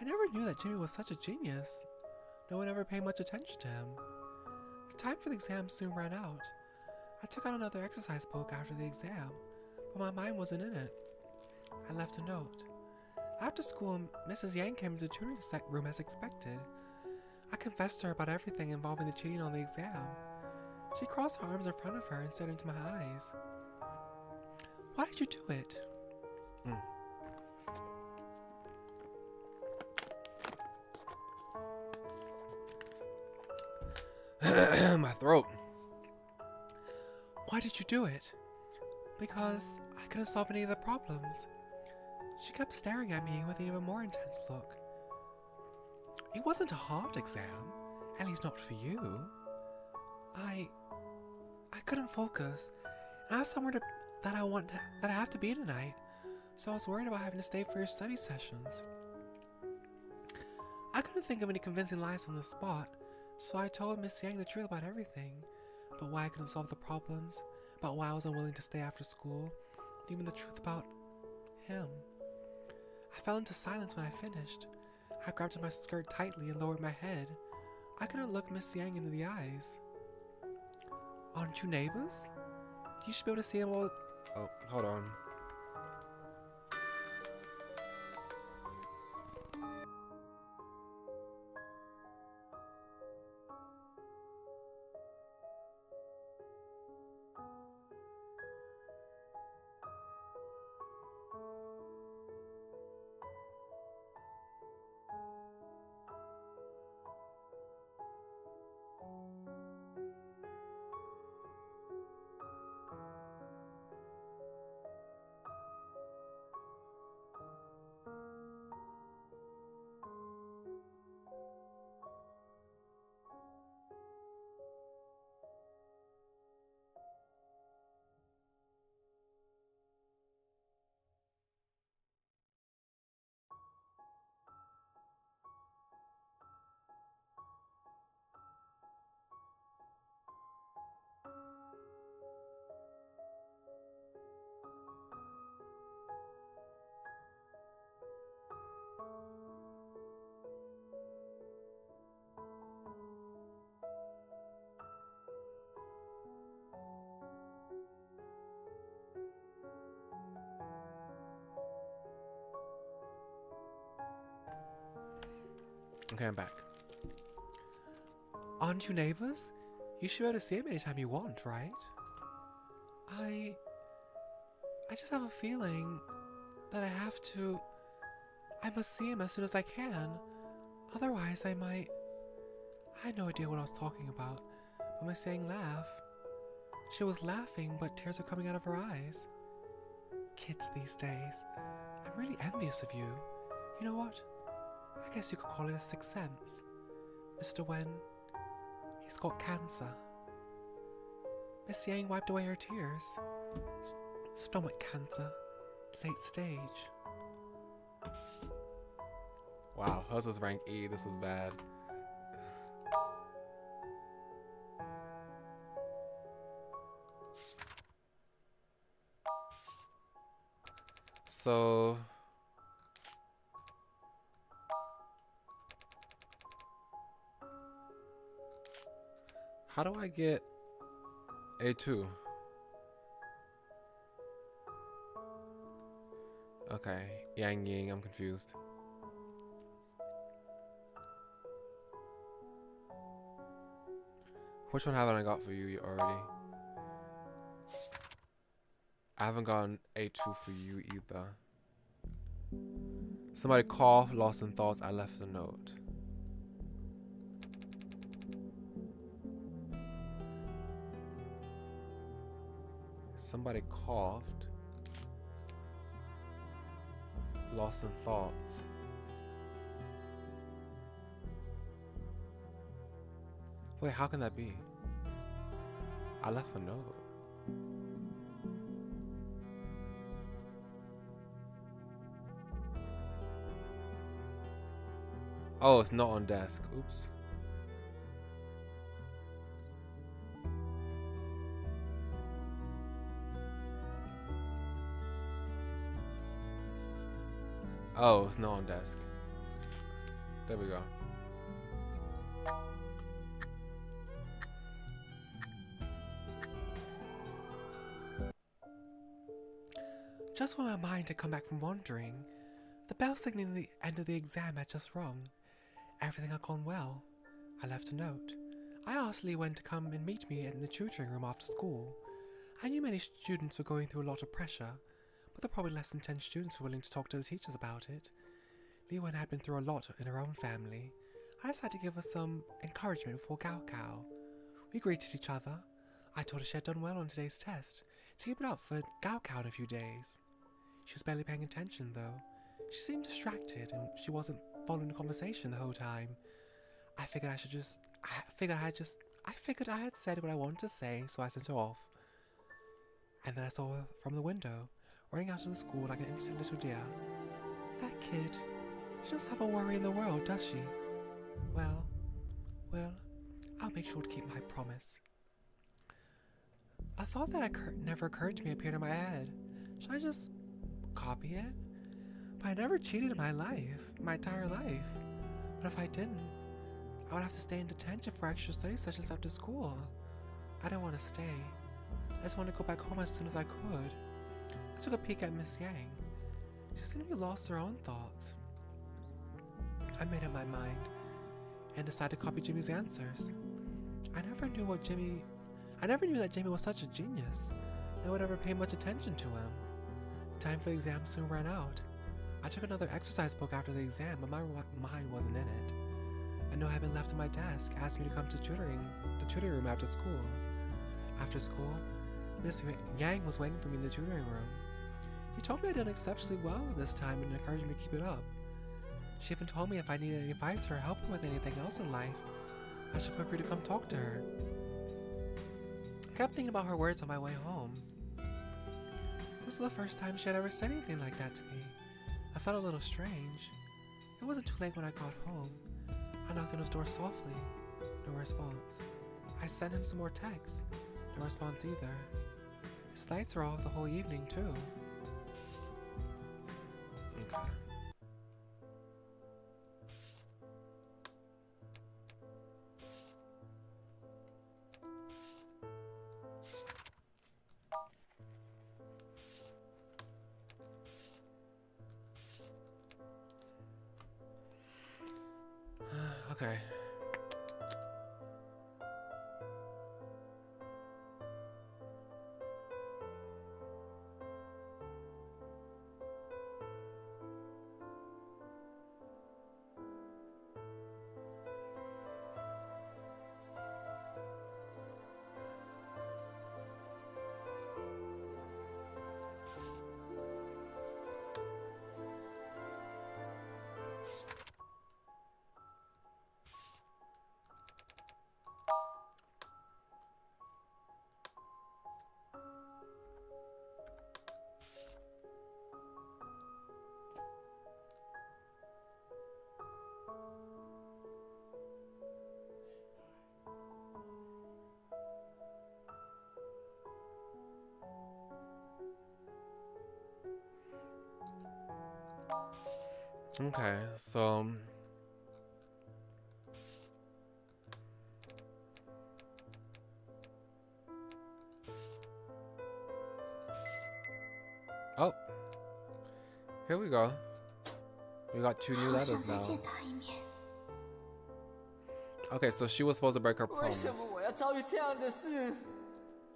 I never knew that Jimmy was such a genius. No one ever paid much attention to him. The time for the exam soon ran out. I took out another exercise book after the exam, but my mind wasn't in it. I left a note. After school, Mrs. Yang came into the tutoring room as expected. I confessed to her about everything involving the cheating on the exam. She crossed her arms in front of her and stared into my eyes. Why did you do it? My throat. Why did you do it? Because I couldn't solve any of the problems. She kept staring at me with an even more intense look. It wasn't a hard exam, at least not for you. I couldn't focus, and I have somewhere that I have to be tonight, so I was worried about having to stay for your study sessions. I couldn't think of any convincing lies on the spot, so I told Miss Yang the truth about everything, about why I couldn't solve the problems, about why I was unwilling to stay after school, and even the truth about him. I fell into silence when I finished. I grabbed my skirt tightly and lowered my head. I couldn't look Miss Yang into the eyes. Aren't you neighbors? You should be able to see them all. Oh, hold on. Okay, I'm back. Aren't you neighbors? You should be able to see him anytime you want, right? I just have a feeling that I must see him as soon as I can. Otherwise, I had no idea what I was talking about. But my saying laugh. She was laughing, but tears were coming out of her eyes. Kids these days. I'm really envious of you. You know what? I guess you could call it a sixth sense. Mr. Wen, he's got cancer. Miss Yang wiped away her tears. Stomach cancer. Late stage. Wow, hers was rank E. This is bad. So... how do I get A2? Okay, Yang Ying, I'm confused. Which one haven't I got for you already? I haven't gotten A2 for you either. Somebody coughed, lost in thoughts, I left a note. Somebody coughed, lost in thoughts. Wait, how can that be? I left a note. Oh, it's not on desk. Oops. Oh, it's not on desk. There we go. Just when my mind had come back from wandering, the bell signaling the end of the exam had just rung. Everything had gone well. I left a note. I asked Lee Wen to come and meet me in the tutoring room after school. I knew many students were going through a lot of pressure, but there were probably less than 10 students who were willing to talk to the teachers about it. Lee Wen had been through a lot in her own family. I decided to give her some encouragement before Gao Kao. We greeted each other. I told her she had done well on today's test, to keep it up for Gao Kao in a few days. She was barely paying attention though. She seemed distracted and she wasn't following the conversation the whole time. I figured I had said what I wanted to say, so I sent her off. And then I saw her from the window, running out of the school like an innocent little deer. That kid, she doesn't have a worry in the world, does she? Well, I'll make sure to keep my promise. A thought that never occurred to me appeared in my head. Should I just copy it? But I never cheated in my entire life. But if I didn't, I would have to stay in detention for extra study sessions after school. I don't want to stay. I just want to go back home as soon as I could. I took a peek at Miss Yang. She seemed to be lost in her own thoughts. I made up my mind and decided to copy Jimmy's answers. I never knew that Jimmy was such a genius. No one would ever pay much attention to him. Time for the exam soon ran out. I took another exercise book after the exam, but my mind wasn't in it. A note had been left on my desk, asking me to come to the tutoring room after school. After school, Miss Yang was waiting for me in the tutoring room. She told me I did exceptionally well this time and encouraged me to keep it up. She even told me if I needed any advice or help with anything else in life, I should feel free to come talk to her. I kept thinking about her words on my way home. This was the first time she had ever said anything like that to me. I felt a little strange. It wasn't too late when I got home. I knocked on his door softly. No response. I sent him some more texts. No response either. His lights were off the whole evening too. Okay. Okay. Okay, so oh, here we go. We got 2 new letters now. Okay, so she was supposed to break her promise.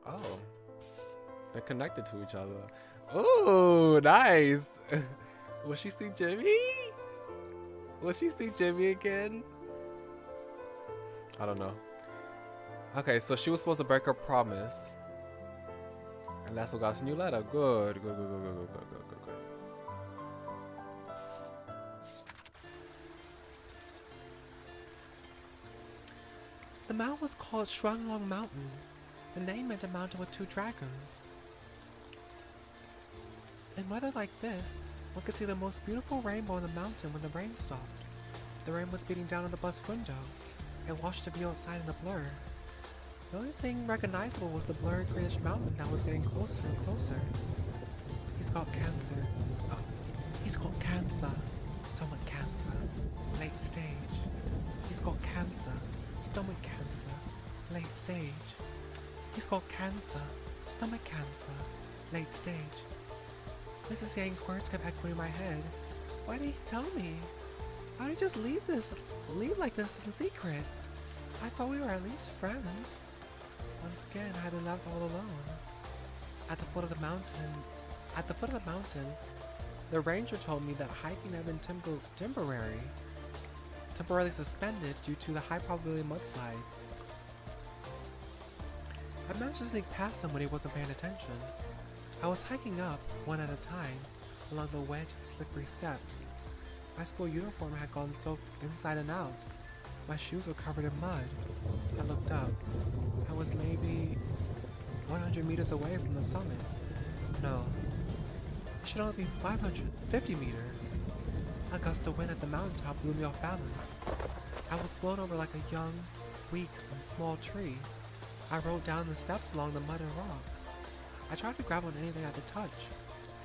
Oh, they're connected to each other. Oh, nice. Will she see Jimmy? Will she see Jimmy again? I don't know. Okay, so she was supposed to break her promise. And that's what got us a new letter. Good, good, good, good, good, good, good, good, good, good. The mountain was called Shuanglong Mountain. The name meant a mountain with 2 dragons. In weather like this, one could see the most beautiful rainbow on the mountain when the rain stopped. The rain was beating down on the bus window. It washed the view outside in a blur. The only thing recognizable was the blurred greenish mountain that was getting closer and closer. He's got cancer. Oh, he's got cancer. Stomach cancer. Late stage. He's got cancer. Stomach cancer. Late stage. He's got cancer. Stomach cancer. Late stage. Mrs. Yang's words kept echoing in my head. Why did he tell me? Why did he just leave like this in secret? I thought we were at least friends. Once again, I had been left all alone. At the foot of the mountain, the ranger told me that hiking had been temporarily suspended due to the high probability of mudslides. I managed to sneak past him when he wasn't paying attention. I was hiking up, one at a time, along the wedge of slippery steps. My school uniform had gone soaked inside and out. My shoes were covered in mud. I looked up. I was maybe 100 meters away from the summit. No, it should only be 550 meters. A gust of wind at the mountaintop blew me off balance. I was blown over like a young, weak, and small tree. I rode down the steps along the mud and rock. I tried to grab on anything I could touch.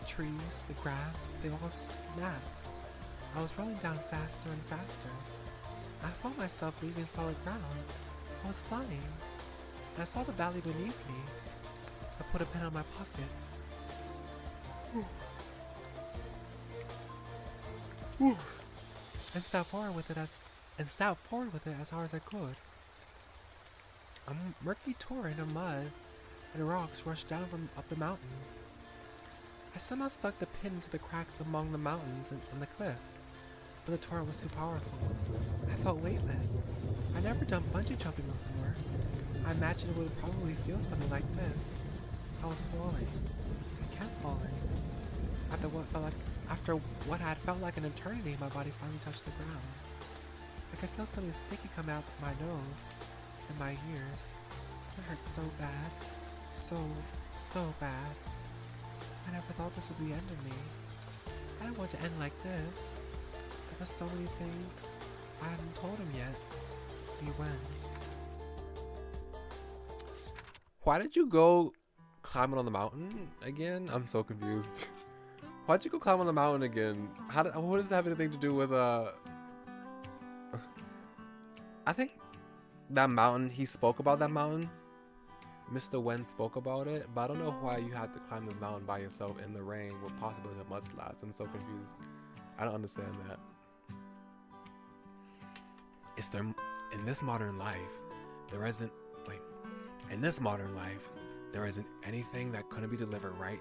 The trees, the grass, they all snapped. I was rolling down faster and faster. I felt myself leaving solid ground. I was flying. I saw the valley beneath me. I put a pen on my pocket. And stepped forward with it as hard as I could. A murky torrent of mud and rocks rushed down from up the mountain. I somehow stuck the pin into the cracks among the mountains and the cliff, but the torrent was too powerful. I felt weightless. I never done bungee jumping before. I imagined it would probably feel something like this. I was falling. I kept falling. After what had felt like an eternity, my body finally touched the ground. I could feel something sticky come out my nose and my ears. It hurt so bad. So bad. I never thought this would be the end of me. I didn't want to end like this. There were so many things I hadn't told him yet. He went. Why did you go climbing on the mountain again? I'm so confused. Why'd you go climb on the mountain again? What does that have anything to do with I think that mountain, he spoke about that mountain. Mr. Wen spoke about it, but I don't know why you had to climb this mountain by yourself in the rain with possibility of mudslides. I'm so confused. I don't understand that. Is there, in this modern life, there isn't, wait, in this modern life, there isn't anything that couldn't be delivered right,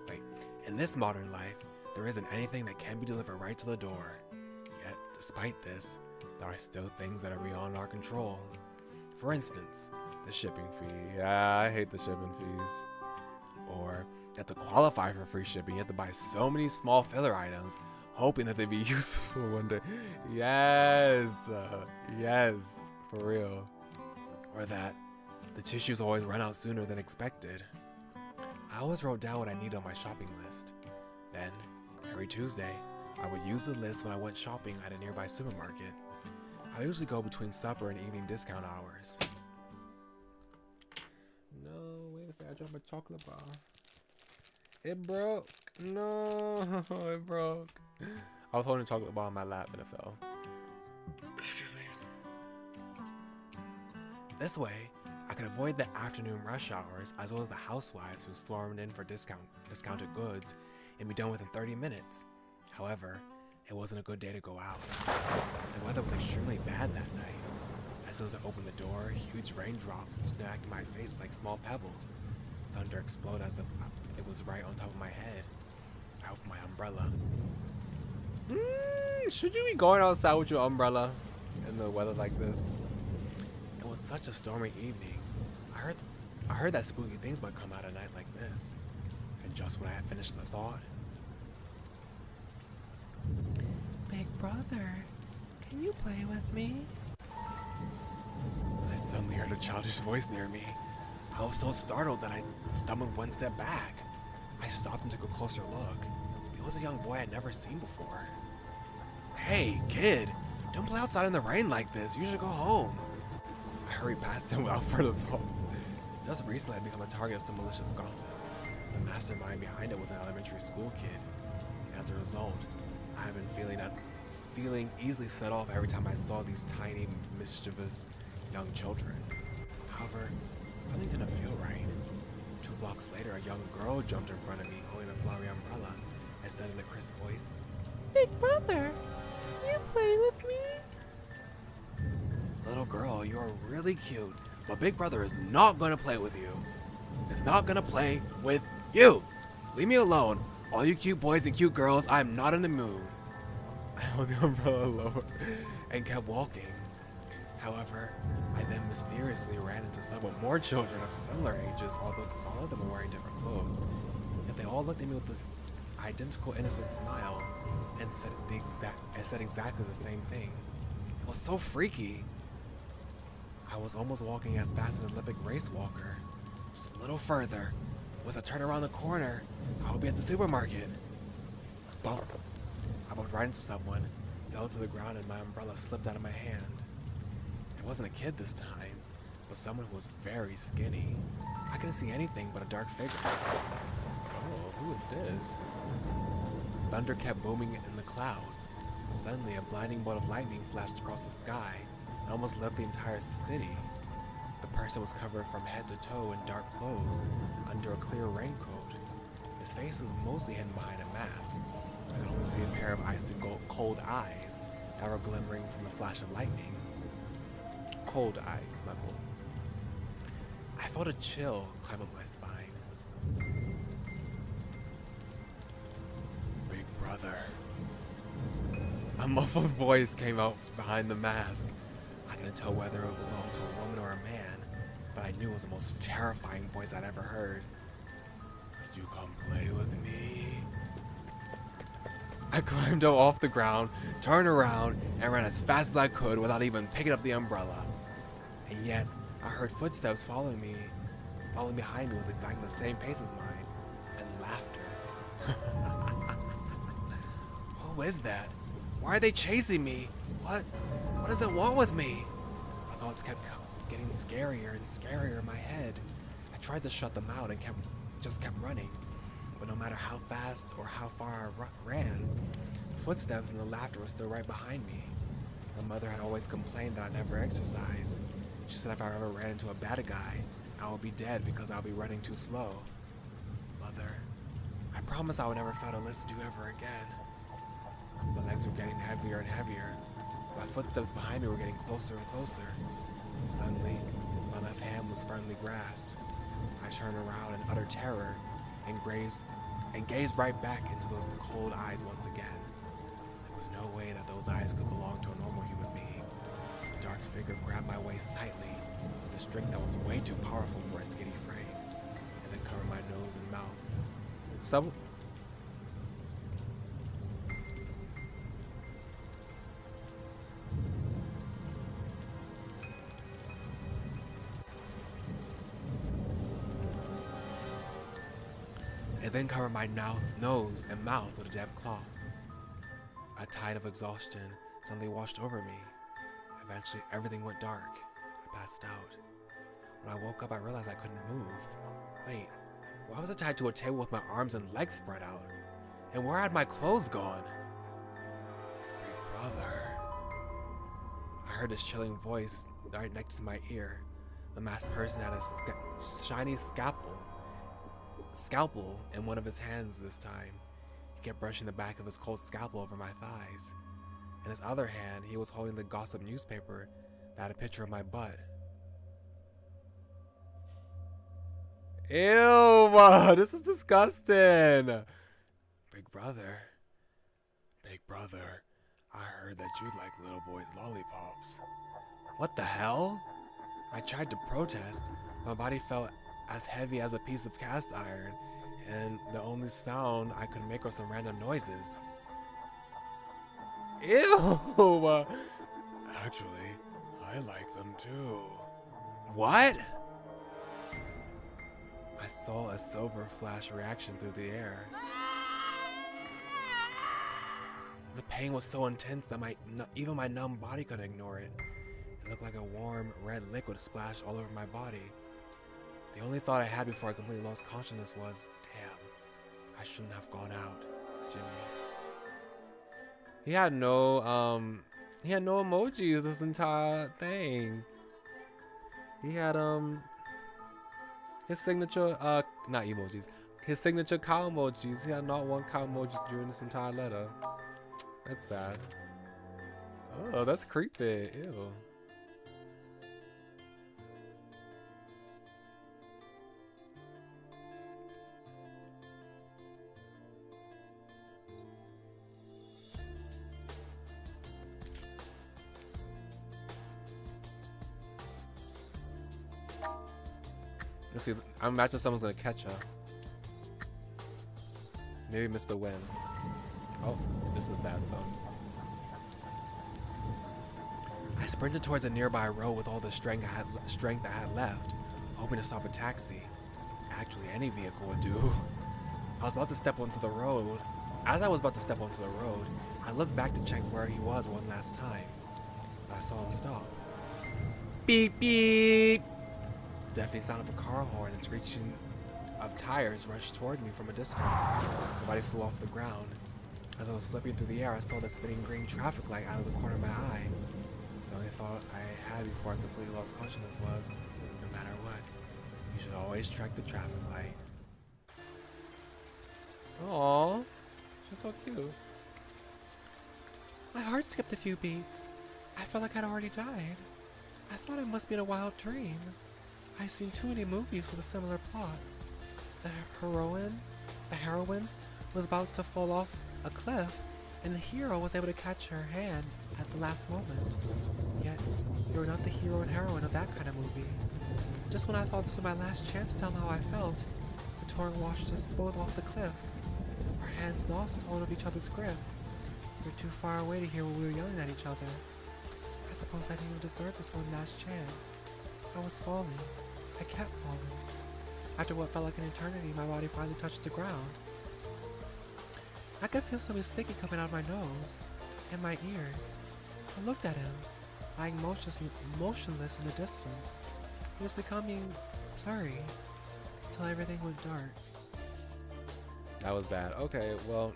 wait, in this modern life, there isn't anything that can be delivered right to the door. Yet, despite this, there are still things that are beyond our control. For instance, the shipping fee. Yeah, I hate the shipping fees. Or that to qualify for free shipping, you have to buy so many small filler items, hoping that they'd be useful one day. Yes, yes, for real. Or that the tissues always run out sooner than expected. I always wrote down what I needed on my shopping list. Then, every Tuesday, I would use the list when I went shopping at a nearby supermarket. I usually go between supper and evening discount hours. No, wait a second, I dropped my chocolate bar. It broke. No, it broke. I was holding a chocolate bar on my lap and it fell. Excuse me. This way, I could avoid the afternoon rush hours as well as the housewives who swarmed in for discounted goods and be done within 30 minutes. However, it wasn't a good day to go out. The weather was extremely bad that night. As soon as I opened the door, huge raindrops snagged my face like small pebbles. Thunder exploded as if it was right on top of my head. I opened my umbrella. Should you be going outside with your umbrella in the weather like this? It was such a stormy evening. I heard that spooky things might come out at night like this. And just when I had finished the thought, Big brother, can you play with me? I suddenly heard a childish voice near me. I was so startled that I stumbled one step back. I stopped and took a closer look. It was a young boy I'd never seen before. Hey, kid, don't play outside in the rain like this. You should go home. I hurried past him without further thought. Just recently I'd become a target of some malicious gossip. The mastermind behind it was an elementary school kid. And as a result, I have been feeling easily set off every time I saw these tiny, mischievous young children. However, something didn't feel right. 2 blocks later, a young girl jumped in front of me holding a flowery umbrella and said in a crisp voice, Big brother, can you play with me? Little girl, you are really cute, but Big brother is not going to play with you. It's not going to play with you. Leave me alone. All you cute boys and cute girls, I'm not in the mood. I held the umbrella lower and kept walking. However, I then mysteriously ran into several more children of similar ages, although all of them were wearing different clothes. Yet they all looked at me with this identical innocent smile and said exactly the same thing. It was so freaky. I was almost walking as fast as an Olympic race walker. Just a little further. With a turn around the corner, I would be at the supermarket. Bump. I bumped right into someone, fell to the ground, and my umbrella slipped out of my hand. It wasn't a kid this time, but someone who was very skinny. I couldn't see anything but a dark figure. Oh, who is this? Thunder kept booming in the clouds. Suddenly, a blinding bolt of lightning flashed across the sky and almost lit the entire city. The person was covered from head to toe in dark clothes under a clear raincoat. His face was mostly hidden behind a mask. I could only see a pair of icy cold eyes that were glimmering from the flash of lightning. Cold eyes, not cold. I felt a chill climb up my spine. Big brother. A muffled voice came out behind the mask. I couldn't tell whether it belonged to a woman or a man, but I knew it was the most terrifying voice I'd ever heard. Could you come play with me? I climbed up off the ground, turned around, and ran as fast as I could without even picking up the umbrella. And yet, I heard footsteps following behind me with exactly the same pace as mine, and laughter. Who is that? Why are they chasing me? What does it want with me? My thoughts kept getting scarier and scarier in my head. I tried to shut them out and just kept running. But no matter how fast or how far I ran, the footsteps and the laughter were still right behind me. My mother had always complained that I never exercised. She said if I ever ran into a bad guy, I would be dead because I would be running too slow. Mother, I promised I would never fail to listen to you ever again. My legs were getting heavier and heavier. My footsteps behind me were getting closer and closer. Suddenly, my left hand was firmly grasped. I turned around in utter terror and gazed right back into those cold eyes once again. There was no way that those eyes could belong to a normal human being. The dark figure grabbed my waist tightly with a strength that was way too powerful for a skinny frame, and then covered my nose and mouth. And then covered my nose and mouth with a damp cloth. A tide of exhaustion suddenly washed over me. Eventually, everything went dark. I passed out. When I woke up, I realized I couldn't move. Wait, why was I tied to a table with my arms and legs spread out? And where had my clothes gone? Big brother. I heard this chilling voice right next to my ear. The masked person had a shiny scalpel in one of his hands this time. He kept brushing the back of his cold scalpel over my thighs. In his other hand, he was holding the gossip newspaper that had a picture of my butt. Ew, this is disgusting. Big brother, I heard that you like little boys' lollipops. What the hell? I tried to protest. My body felt as heavy as a piece of cast iron, and the only sound I could make were some random noises. Ew! Actually, I like them too. What? I saw a silver flash reaction through the air. The pain was so intense that even my numb body couldn't ignore it. It looked like a warm red liquid splashed all over my body. The only thought I had before I completely lost consciousness was, damn, I shouldn't have gone out, Jimmy. He had no emojis this entire thing. He had, his signature, not emojis, his signature cow emojis. He had not one cow emoji during this entire letter. That's sad. Oh, that's creepy, ew. Let's see, I imagine someone's gonna catch her. Maybe miss the wind. Oh, this is bad though. I sprinted towards a nearby road with all the strength I had left, hoping to stop a taxi. Actually, any vehicle would do. I was about to step onto the road. As I was about to step onto the road, I looked back to check where he was one last time. I saw him stop. Beep beep! The deafening sound of a car horn and screeching of tires rushed toward me from a distance. My body flew off the ground. As I was flipping through the air, I saw the spinning green traffic light out of the corner of my eye. The only thought I had before I completely lost consciousness was, no matter what, you should always track the traffic light. Aww, she's so cute. My heart skipped a few beats. I felt like I'd already died. I thought it must be in a wild dream. I've seen too many movies with a similar plot. The heroine was about to fall off a cliff, and the hero was able to catch her hand at the last moment. Yet, you were not the hero and heroine of that kind of movie. Just when I thought this was my last chance to tell how I felt, the torrent washed us both off the cliff. Our hands lost hold of each other's grip. We were too far away to hear when we were yelling at each other. I suppose I didn't even deserve this one last chance. I was falling. I kept falling. After what felt like an eternity, my body finally touched the ground. I could feel something sticky coming out of my nose and my ears. I looked at him, lying motionless in the distance. He was becoming blurry until everything went dark. That was bad. Okay, well,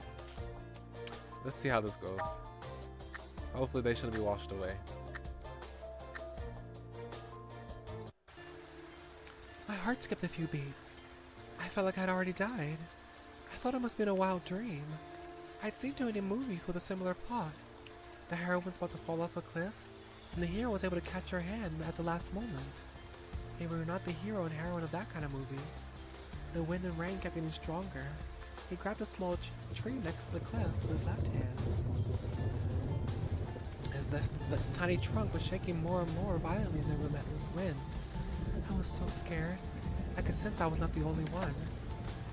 let's see how this goes. Hopefully they shouldn't be washed away. My heart skipped a few beats. I felt like I'd already died. I thought it must have been a wild dream. I'd seen too many movies with a similar plot. The heroine was about to fall off a cliff, and the hero was able to catch her hand at the last moment. They were not the hero and heroine of that kind of movie. The wind and rain kept getting stronger. He grabbed a small tree next to the cliff with his left hand. And this tiny trunk was shaking more and more violently in the relentless wind. I was so scared. I could sense I was not the only one.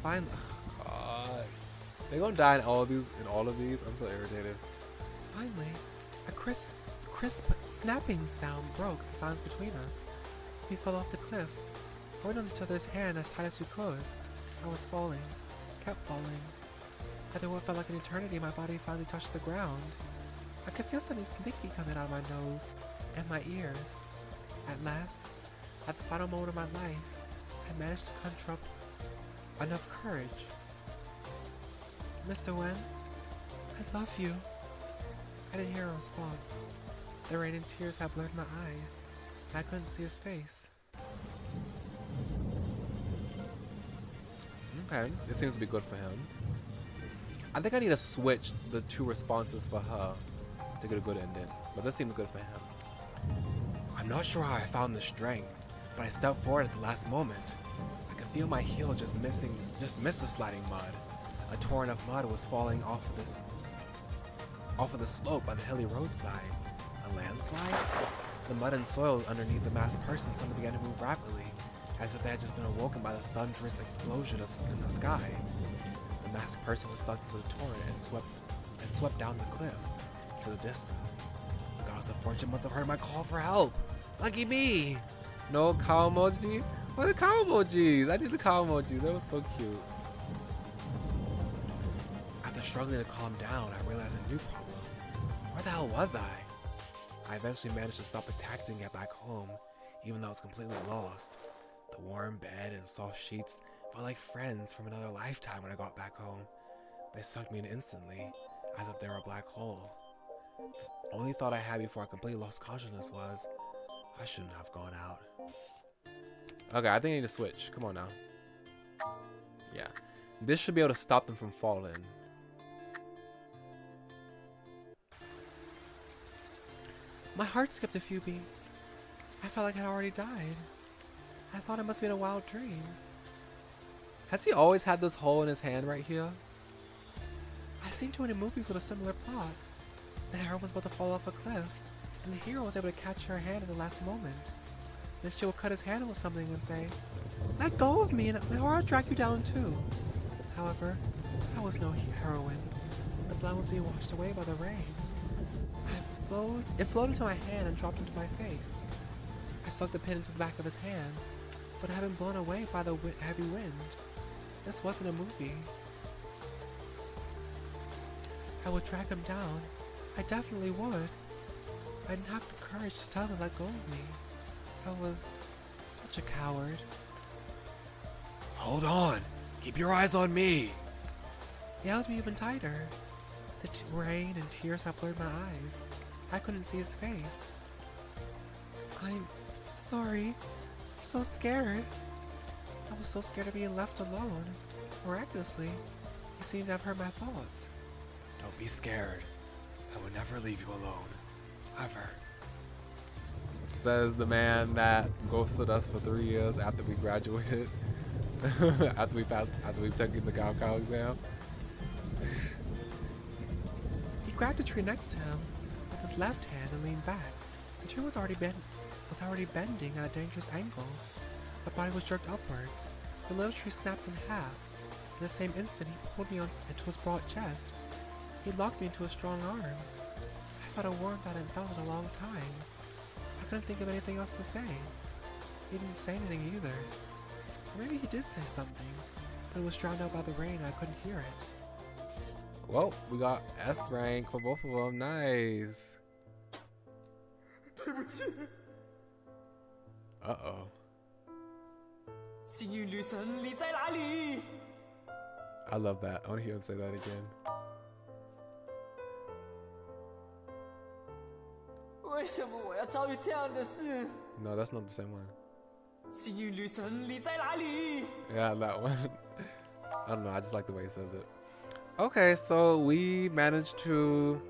Finally, oh God. They're gonna die in all of these. I'm so irritated. Finally, a crisp snapping sound broke the silence between us. We fell off the cliff, holding on each other's hand as tight as we could. I was falling, kept falling. After what felt like an eternity, my body finally touched the ground. I could feel something sticky coming out of my nose and my ears. At last, at the final moment of my life, I managed to conjure up enough courage. Mr. Wen, I love you. I didn't hear a response. The rain and tears had blurred my eyes, and I couldn't see his face. Okay, it seems to be good for him. I think I need to switch the two responses for her to get a good ending, but this seems good for him. I'm not sure how I found the strength, but I stepped forward at the last moment. I could feel my heel just missed the sliding mud. A torrent of mud was falling off of the slope on the hilly roadside. A landslide? The mud and soil underneath the masked person suddenly began to move rapidly, as if they had just been awoken by the thunderous explosion in the sky. The masked person was sucked into the torrent and swept down the cliff to the distance. The goddess of fortune must have heard my call for help. Lucky me! No cow emoji? What are the cow emojis? I need the cow emojis. That was so cute. After struggling to calm down, I realized a new problem. Where the hell was I? I eventually managed to stop a taxi and get back home, even though I was completely lost. The warm bed and soft sheets felt like friends from another lifetime when I got back home. They sucked me in instantly, as if they were a black hole. The only thought I had before I completely lost consciousness was, I shouldn't have gone out. Okay, I think I need to switch. Come on now. Yeah. This should be able to stop them from falling. My heart skipped a few beats. I felt like I'd already died. I thought it must have been a wild dream. Has he always had this hole in his hand right here? I've seen too many movies with a similar plot. The heroine was about to fall off a cliff, and the hero was able to catch her hand at the last moment. Then she would cut his hand with something and say, "Let go of me, or I'll drag you down too." However, I was no heroine. The blood was being washed away by the rain. It flowed into my hand and dropped into my face. I stuck the pin into the back of his hand, but it had been blown away by the heavy wind. This wasn't a movie. I would drag him down. I definitely would. I didn't have the courage to tell him to let go of me. I was such a coward. Hold on! Keep your eyes on me! He held me even tighter. The rain and tears had blurred my eyes. I couldn't see his face. I'm sorry. I'm so scared. I was so scared of being left alone. Miraculously, he seemed to have heard my thoughts. Don't be scared. I will never leave you alone. Ever. Says the man that ghosted us for 3 years after we graduated. after we've taken the Gaokao exam. He grabbed a tree next to him with his left hand and leaned back. The tree was already bending at a dangerous angle. My body was jerked upwards. The little tree snapped in half. In the same instant, he pulled me into his broad chest. He locked me into his strong arms. I felt a warmth I hadn't felt in a long time. I couldn't think of anything else to say. He didn't say anything either. Or maybe he did say something, but it was drowned out by the rain and I couldn't hear it. Well, we got S rank for both of them. Nice. Uh-oh. I love that. I want to hear him say that again. No, that's not the same one. Yeah, that one. I don't know, I just like the way he says it. Okay, so we managed to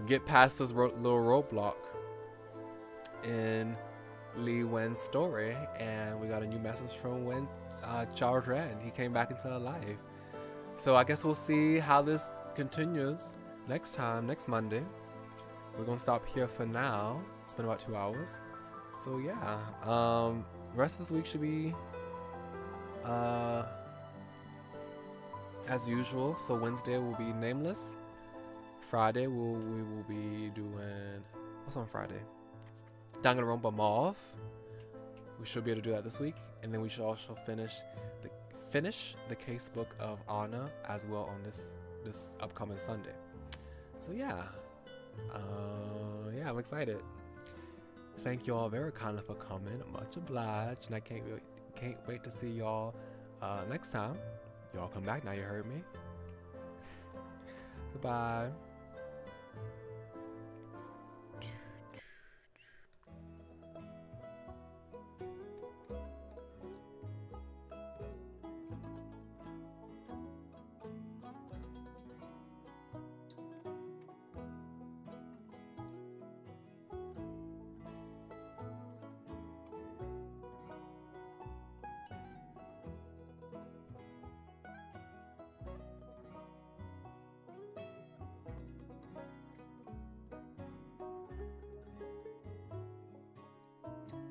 get past this little roadblock in Lee Wen's story, and we got a new message from Charles Rand. He came back into her life. So I guess we'll see how this continues next Monday. We're gonna stop here for now. It's been about 2 hours. So yeah, the rest of this week should be as usual. So Wednesday will be Nameless. Friday we will be doing, what's on Friday? Danganronpa Mauve. We should be able to do that this week, and then we should also finish the casebook of Anna as well on this upcoming Sunday. So yeah, I'm excited. Thank you all very kindly for coming. Much obliged, and I can't wait to see y'all next time. Y'all come back now. You heard me. Goodbye.